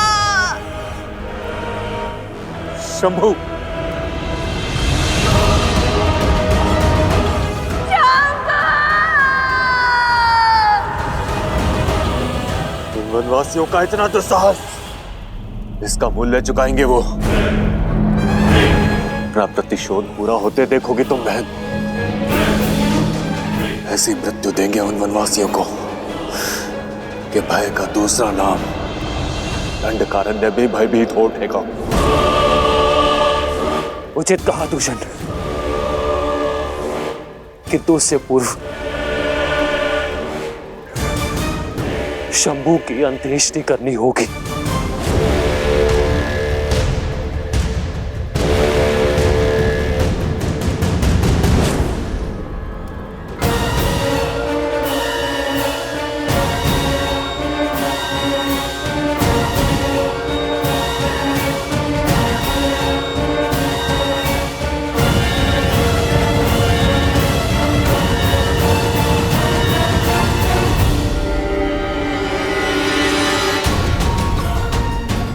शंभू, उन वनवासियों का इतना दुस्साहस, इसका मूल्य चुकाएंगे वो। अपना प्रतिशोध पूरा होते देखोगी तुम बहन। ऐसी मृत्यु देंगे उन वनवासियों को कि भय का दूसरा नाम दंडकारण्य भी भयभीत हो उठेगा। उचित कहा दूषण, किंतु उससे पूर्व शंभू की अंत्येष्टि करनी होगी।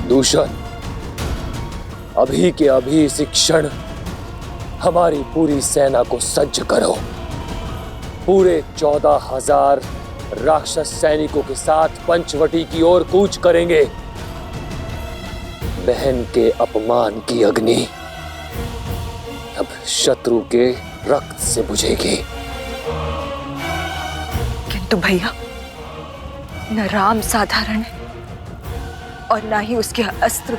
दूषण, अभी के अभी इसी क्षण हमारी पूरी सेना को सज्ज करो। पूरे 14,000 राक्षस सैनिकों के साथ पंचवटी की ओर कूच करेंगे। बहन के अपमान की अग्नि अब शत्रु के रक्त से बुझेगी। किंतु भैया, न राम साधारण है और ना ही उसके अस्त्र।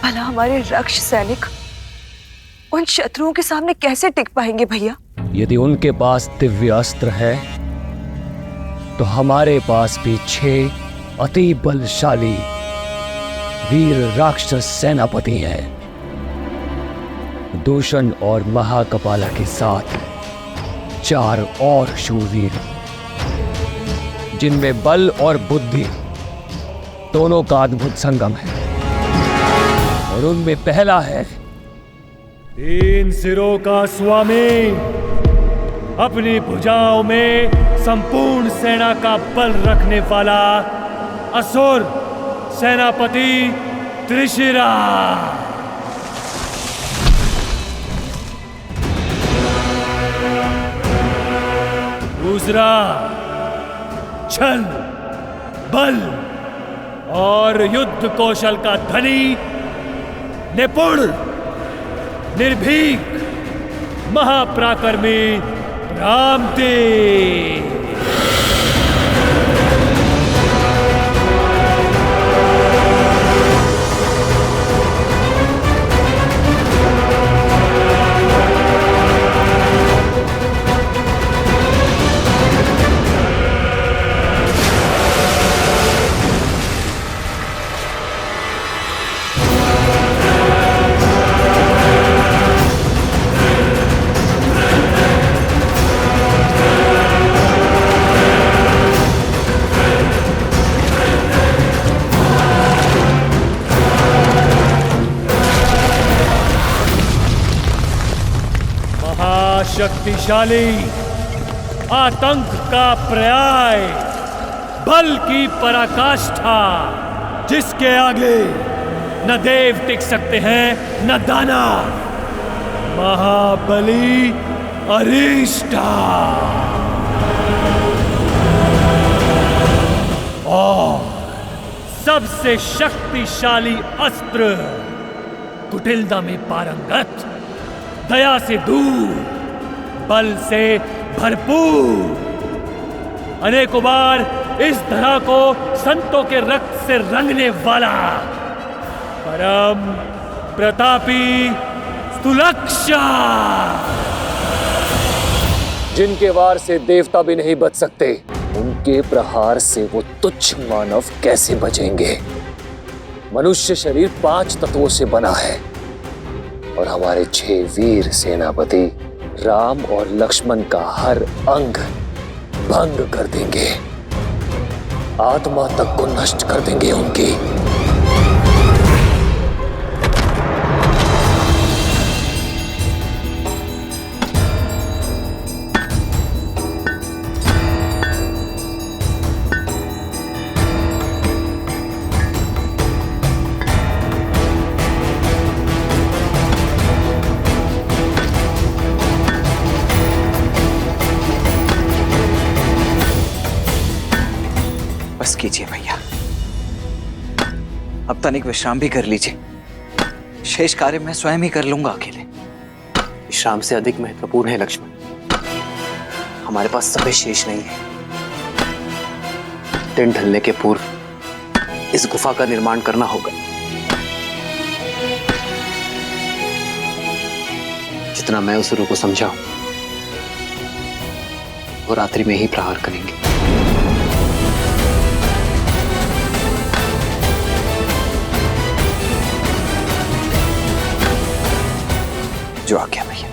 भला हमारे रक्ष सैनिक उन शत्रुओं के सामने कैसे टिक पाएंगे भैया? यदि उनके पास दिव्य अस्त्र है तो हमारे पास भी 6 अति बलशाली वीर राक्षस सेनापति हैं। दूषण और महाकपाला के साथ 4 और शूरवीर, जिनमें बल और बुद्धि दोनों का अद्भुत संगम है। और उनमें पहला है 3 सिरों का स्वामी, अपनी भुजाओं में संपूर्ण सेना का बल रखने वाला असुर सेनापति त्रिशिरा। दूसरा छल, बल और युद्ध कौशल का धनी, निपुण, निर्भीक, महापराक्रमी रामदेव। शक्तिशाली, आतंक का पर्याय, बल की पराकाष्ठा, जिसके आगे न देव टिक सकते हैं न दानव, महाबली अरिष्टा। और सबसे शक्तिशाली अस्त्र, कुटिलता में पारंगत, दया से दूर, बल से भरपूर, अनेकों बार इस धरा को संतों के रक्त से रंगने वाला परम प्रतापी सुलक्षा। जिनके वार से देवता भी नहीं बच सकते, उनके प्रहार से वो तुच्छ मानव कैसे बचेंगे? मनुष्य शरीर 5 तत्वों से बना है और हमारे 6 वीर सेनापति राम और लक्ष्मण का हर अंग भंग कर देंगे, आत्मा तक को नष्ट कर देंगे उनकी। बस कीजिए भैया, अब तनिक विश्राम भी कर लीजिए। शेष कार्य मैं स्वयं ही कर लूंगा अकेले। विश्राम से अधिक महत्वपूर्ण है लक्ष्मण, हमारे पास समय शेष नहीं है। दिन ढलने के पूर्व इस गुफा का निर्माण करना होगा। जितना मैं उस को समझा, वो रात्रि में ही प्रहार करेंगे। जो आ गया भैया।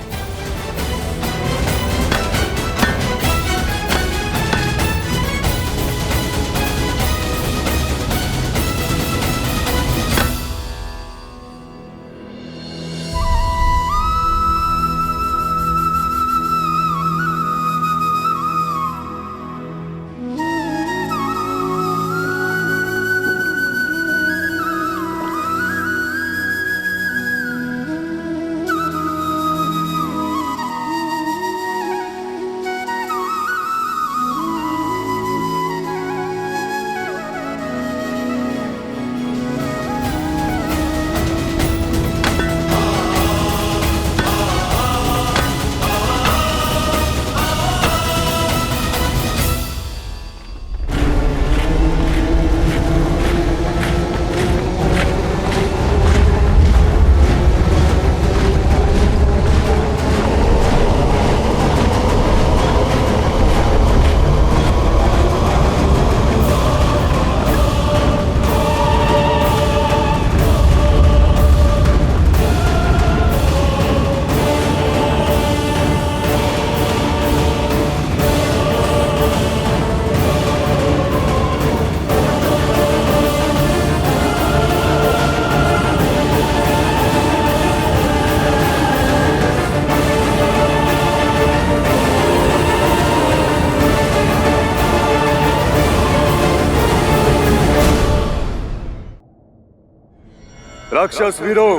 राक्षस वीरों,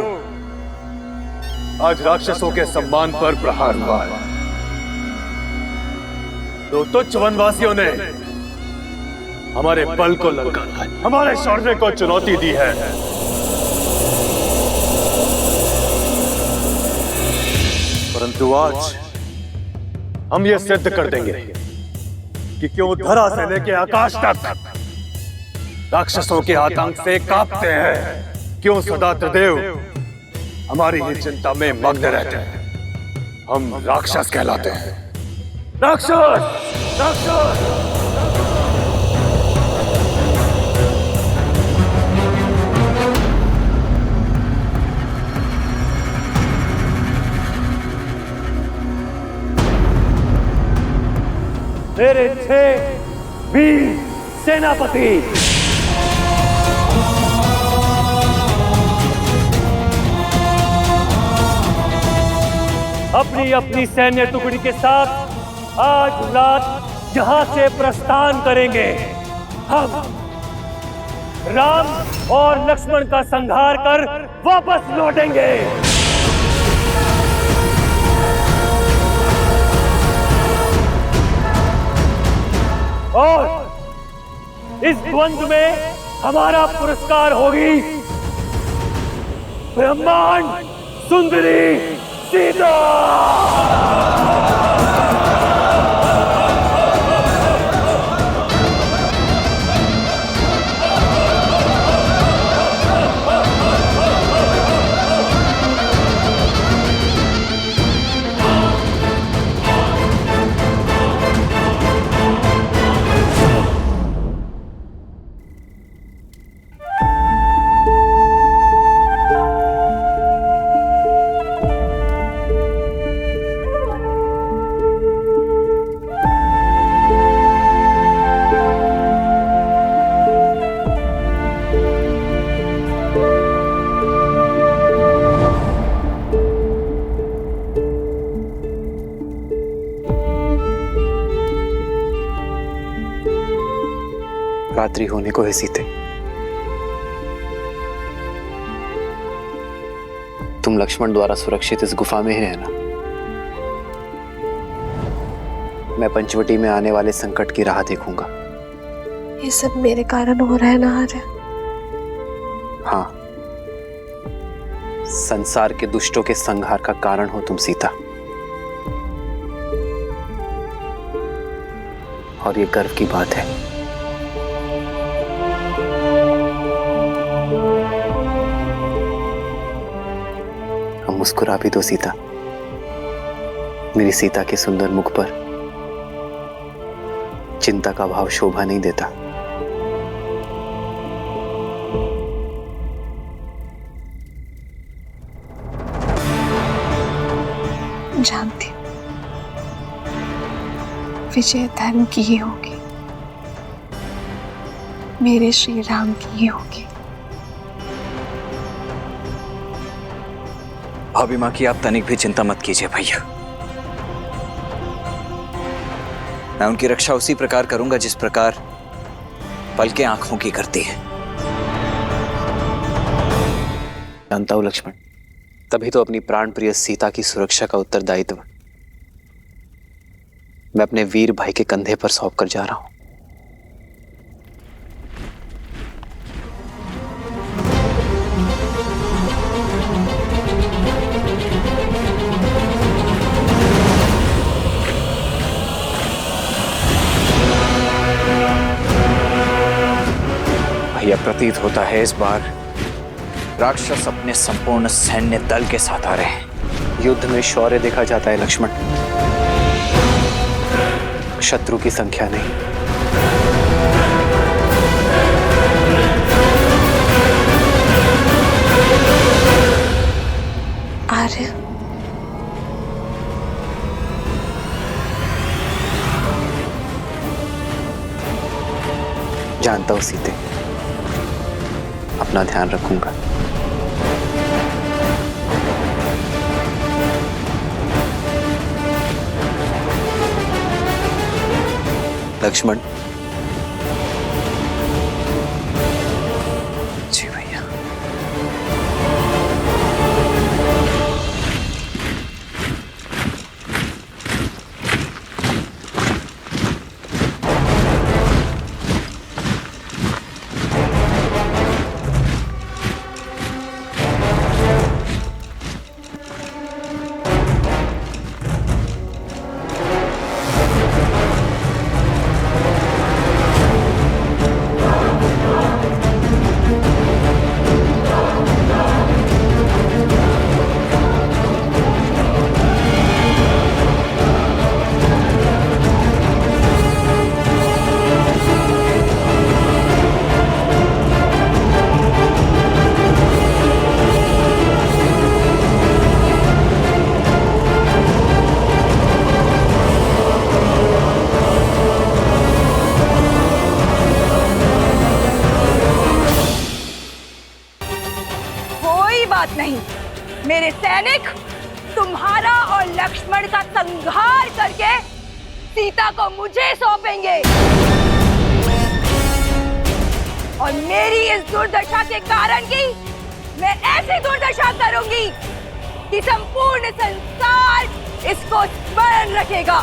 आज राक्षसों के सम्मान पर प्रहार हुआ है। तो तुच्छ वनवासियों ने हमारे बल को ललकारा, हमारे शौर्य को चुनौती दी है। परंतु आज हम ये सिद्ध कर देंगे कि क्यों धरा से लेके आकाश तक राक्षसों के आतंक से कांपते हैं, क्यों सदा त्रिदेव हमारी ही चिंता में मग्न रहते हैं। हम राक्षस कहलाते हैं। राक्षस, राक्षस। मेरे 6 वीर सेनापति अपनी अपनी सैन्य टुकड़ी के साथ आज रात यहां से प्रस्थान करेंगे। हम राम और लक्ष्मण का संहार कर वापस लौटेंगे। और इस द्वंद्व में हमारा पुरस्कार होगी ब्रह्मांड सुंदरी सीता। रात्रि होने को है सीते। तुम लक्ष्मण द्वारा सुरक्षित इस गुफा में ही रहना। मैं पंचवटी में आने वाले संकट की राह देखूंगा। ये सब मेरे कारण हो रहा है ना आर्य? हाँ, संसार के दुष्टों के संहार का कारण हो तुम सीता। और ये गर्व की बात है। हम मुस्कुरा भी दो सीता। मेरी सीता के सुंदर मुख पर चिंता का भाव शोभा नहीं देता। जानती विजय धर्म की ही होगी, मेरे श्री राम की ही होगी। भाभी माँ की आप तनिक भी चिंता मत कीजिए भैया। मैं उनकी रक्षा उसी प्रकार करूंगा जिस प्रकार पलकें आंखों की करती है। जानता हूं लक्ष्मण, तभी तो अपनी प्राण प्रिय सीता की सुरक्षा का उत्तरदायित्व मैं अपने वीर भाई के कंधे पर सौंप कर जा रहा हूं। भैया, प्रतीत होता है इस बार राक्षस अपने संपूर्ण सैन्य दल के साथ आ रहे हैं। युद्ध में शौर्य देखा जाता है लक्ष्मण, शत्रु की संख्या नहीं। आर्य, जानता हूं सीते, अपना ध्यान रखूंगा। लक्ष्मण। जी भैया। बात नहीं, मेरे सैनिक तुम्हारा और लक्ष्मण का संहार करके सीता को मुझे सौंपेंगे। और मेरी इस दुर्दशा के कारण की मैं ऐसी दुर्दशा करूंगी कि संपूर्ण संसार इसको स्मरण रखेगा।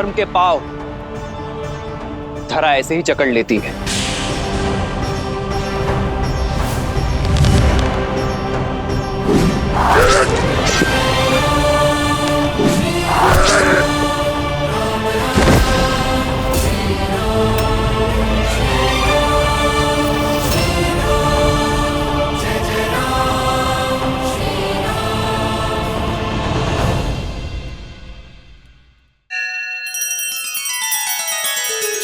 अधर्म के पांव धरा ऐसे ही जकड़ लेती है।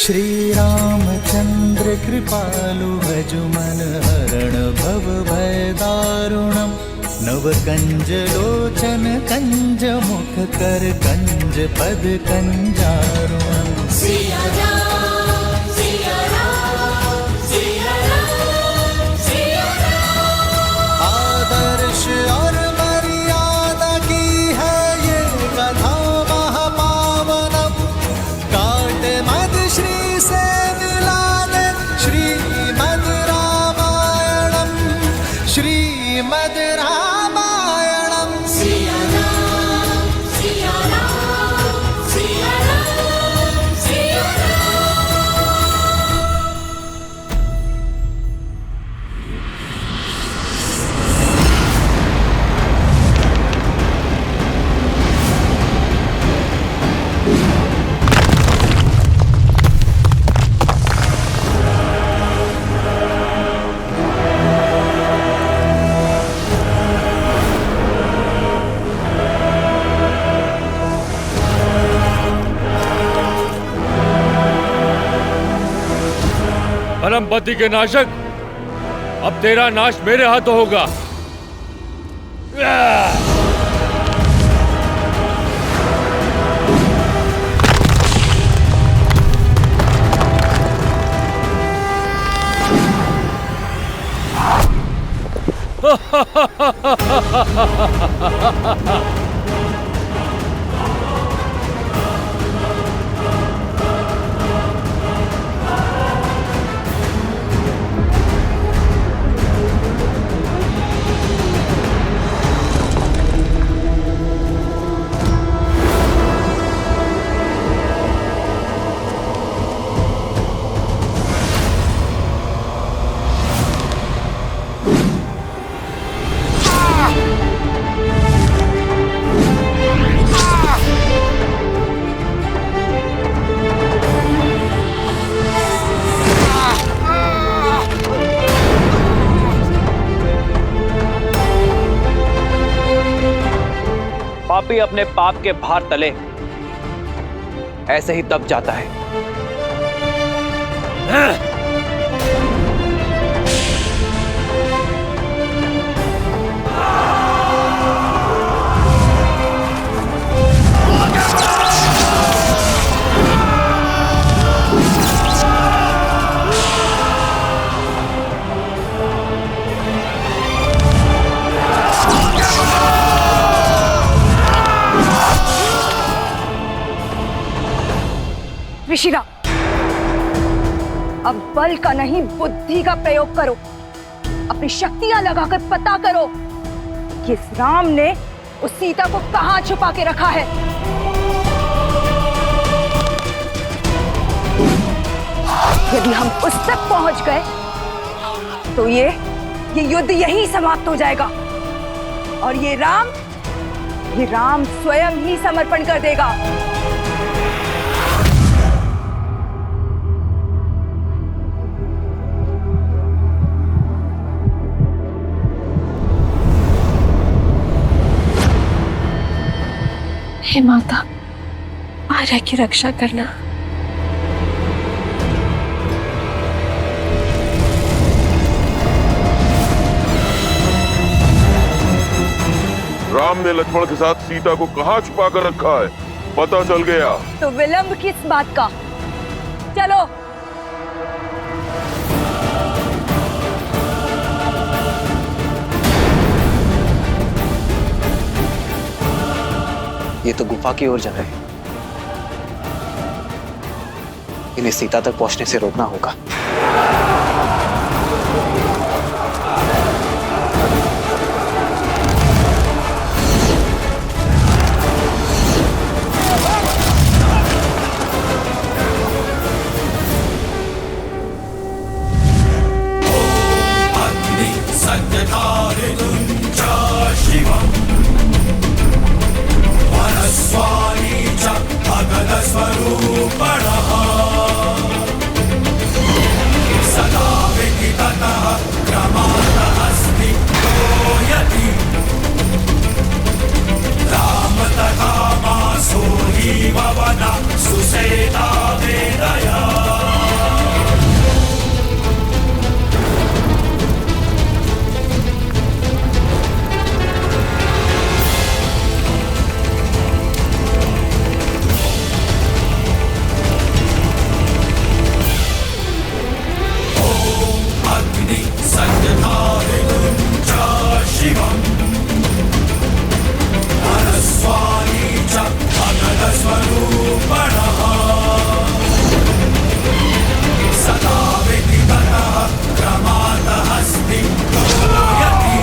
श्री रामचंद्र कृपालु भजुमन हरण भव भय दारुणम नव कंज लोचन कंज मुख कर कंज पद कंजारुणम। सिया राम, सिया राम, सिया राम, सिया राम। आदर्श और मर्यादा की है ये कथा महापावनम काट मद श्री से मिला दे श्रीमद् रामायणम श्रीमद् रामायणम। सिया राम, सिया राम, सिया राम, सिया राम। परमपति के नाशक, अब तेरा नाश मेरे हाथों होगा। पापी अपने पाप के भार तले ऐसे ही दब जाता है। ऋषिरा, अब बल का नहीं बुद्धि का प्रयोग करो। अपनी शक्तियां लगाकर पता करो कि इस राम ने उस सीता को कहां छुपा के रखा है। यदि हम उस तक पहुंच गए तो ये युद्ध यहीं समाप्त हो जाएगा और ये राम स्वयं ही समर्पण कर देगा। हे माता, आर्या की रक्षा करना। राम ने लक्ष्मण के साथ सीता को कहाँ छुपा कर रखा है, पता चल गया। तो विलंब किस बात का? चलो। ये तो गुफा की ओर जा रहे हैं। इन्हें सीता तक पहुंचने से रोकना होगा। सत्यधारिणुञ्च शिवम् वरस्वामी च भगदस्वरूपणः सदा विदिततः क्रमात् अस्ति यति राम तथा मासो हि भवन सुसेता वेदया सत्यधारिणुञ्च शिवम् वरस्वामी च भगदस्वरूपणः सदा विदिततः क्रमात् अस्ति यति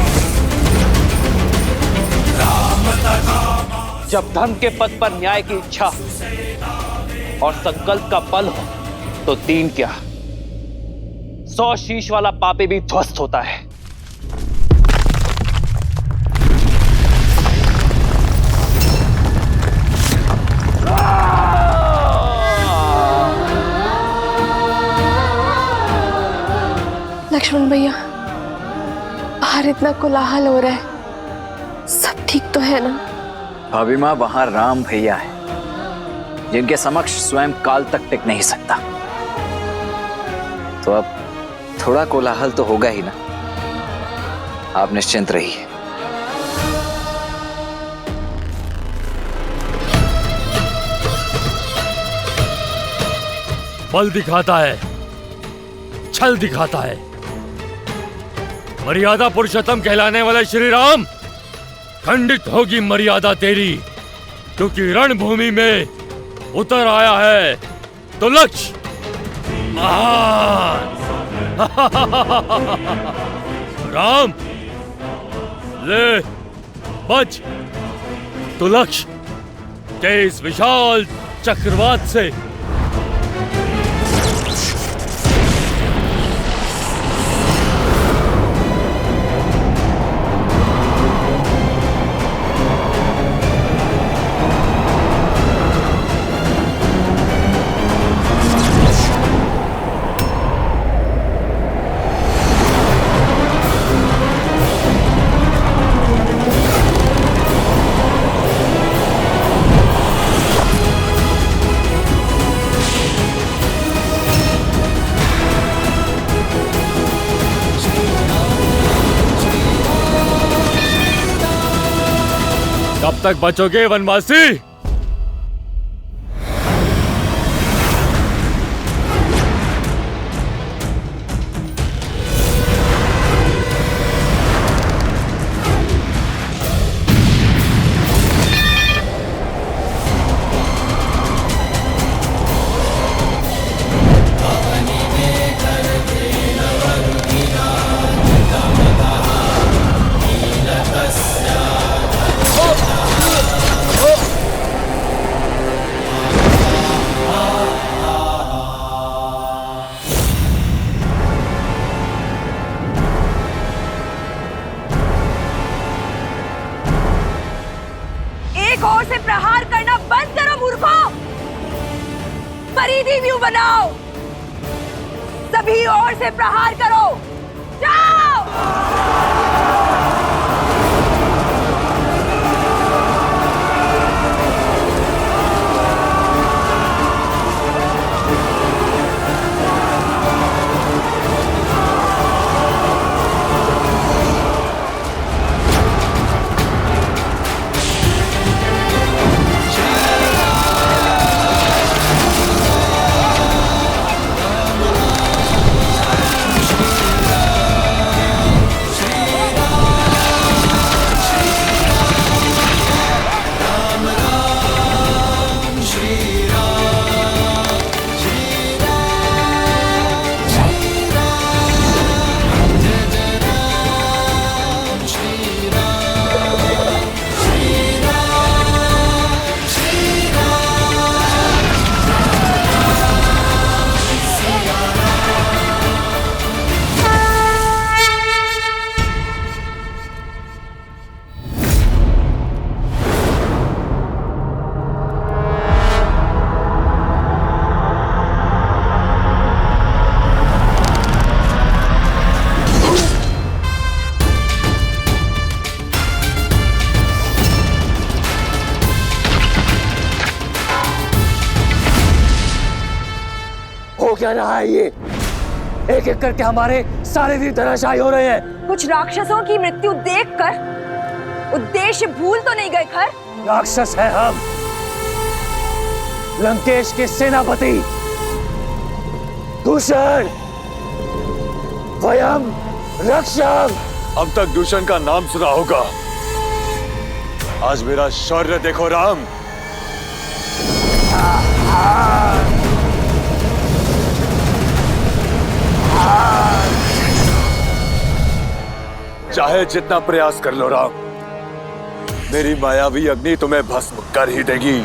राम तथा जब धर्म के पद पर न्याय की इच्छा और संकल्प का बल हो तो दीन क्या 100 शीश वाला पापी भी ध्वस्त होता है। लक्ष्मण भैया, बाहर इतना कोलाहल हो रहा है, सब ठीक तो है ना? भाभी माँ, वहां राम भैया है जिनके समक्ष स्वयं काल तक टिक नहीं सकता, तो अब थोड़ा कोलाहल तो होगा ही ना। आप निश्चिंत रहिए। बल दिखाता है, छल दिखाता है। मर्यादा पुरुषोत्तम कहलाने वाले श्री राम, खंडित होगी मर्यादा तेरी, क्योंकि रणभूमि में उतर आया है तो लक्ष्य महान। राम ले बच तो लक्ष्य के इस विशाल चक्रवात से। कब तक बचोगे वनवासी? ओर से प्रहार करना बंद करो मूर्खों। परिधि व्यू बनाओ, सभी ओर से प्रहार करो। जाओ। क्या रहा है ये? एक एक करके हमारे सारे वीर धराशायी हो रहे हैं। कुछ राक्षसों की मृत्यु देखकर उद्देश्य भूल तो नहीं गए खर? राक्षस है हम, लंकेश के सेनापति दूषण, वयम रक्षम। अब तक दूषण का नाम सुना होगा, आज मेरा शौर्य देखो राम। चाहे जितना प्रयास कर लो राम, मेरी मायावी अग्नि तुम्हें भस्म कर ही देगी।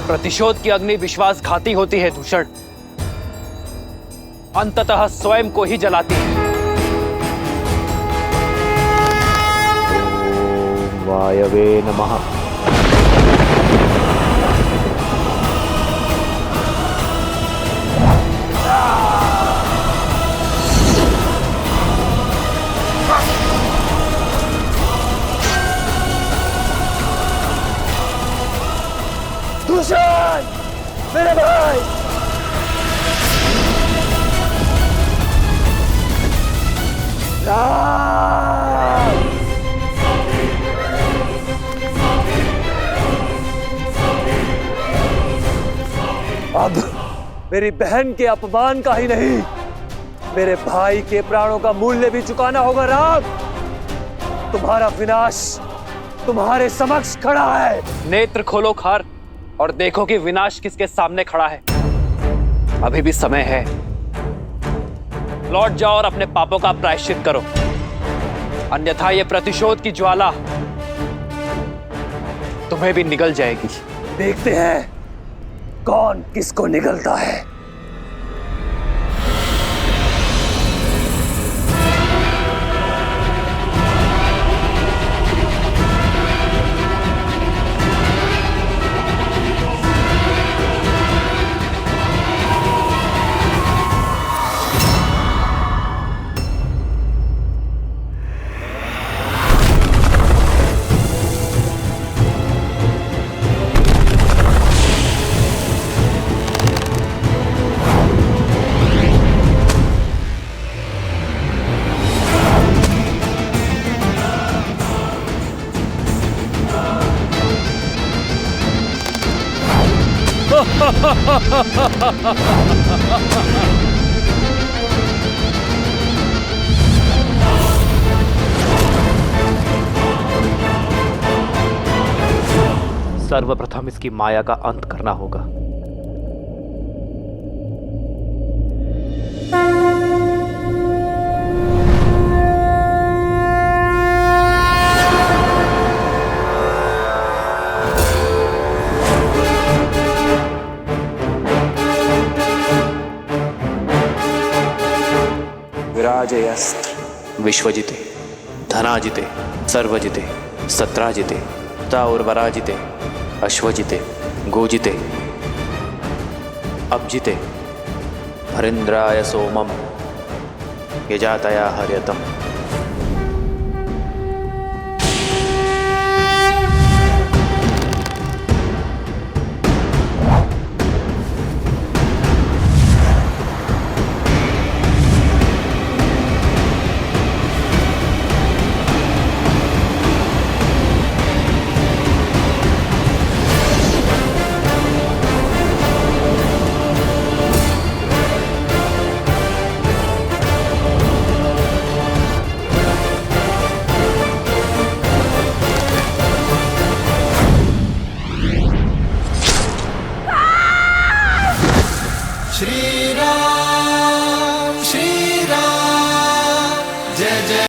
प्रतिशोध की अग्नि विश्वासघाती होती है दूषण, अंततः स्वयं को ही जलाती है। ओम वायवे नमः। दूषण, मेरे भाई, राम। अब मेरी बहन के अपमान का ही नहीं, मेरे भाई के प्राणों का मूल्य भी चुकाना होगा राम। तुम्हारा विनाश तुम्हारे समक्ष खड़ा है। नेत्र खोलो खार और देखो कि विनाश किसके सामने खड़ा है। अभी भी समय है, लौट जाओ और अपने पापों का प्रायश्चित करो, अन्यथा ये प्रतिशोध की ज्वाला तुम्हें भी निगल जाएगी। देखते हैं कौन किसको निगलता है। सर्वप्रथम इसकी माया का अंत करना होगा। विराजयस्त्र विश्वजिते, धनाजिते, सर्वजिते, सत्राजिते, ताउर्वराजिते, अश्वजिते, गोजिते, अब्जिते, हरिन्द्राय सोमम, यजातया हर्यतम। श्री राम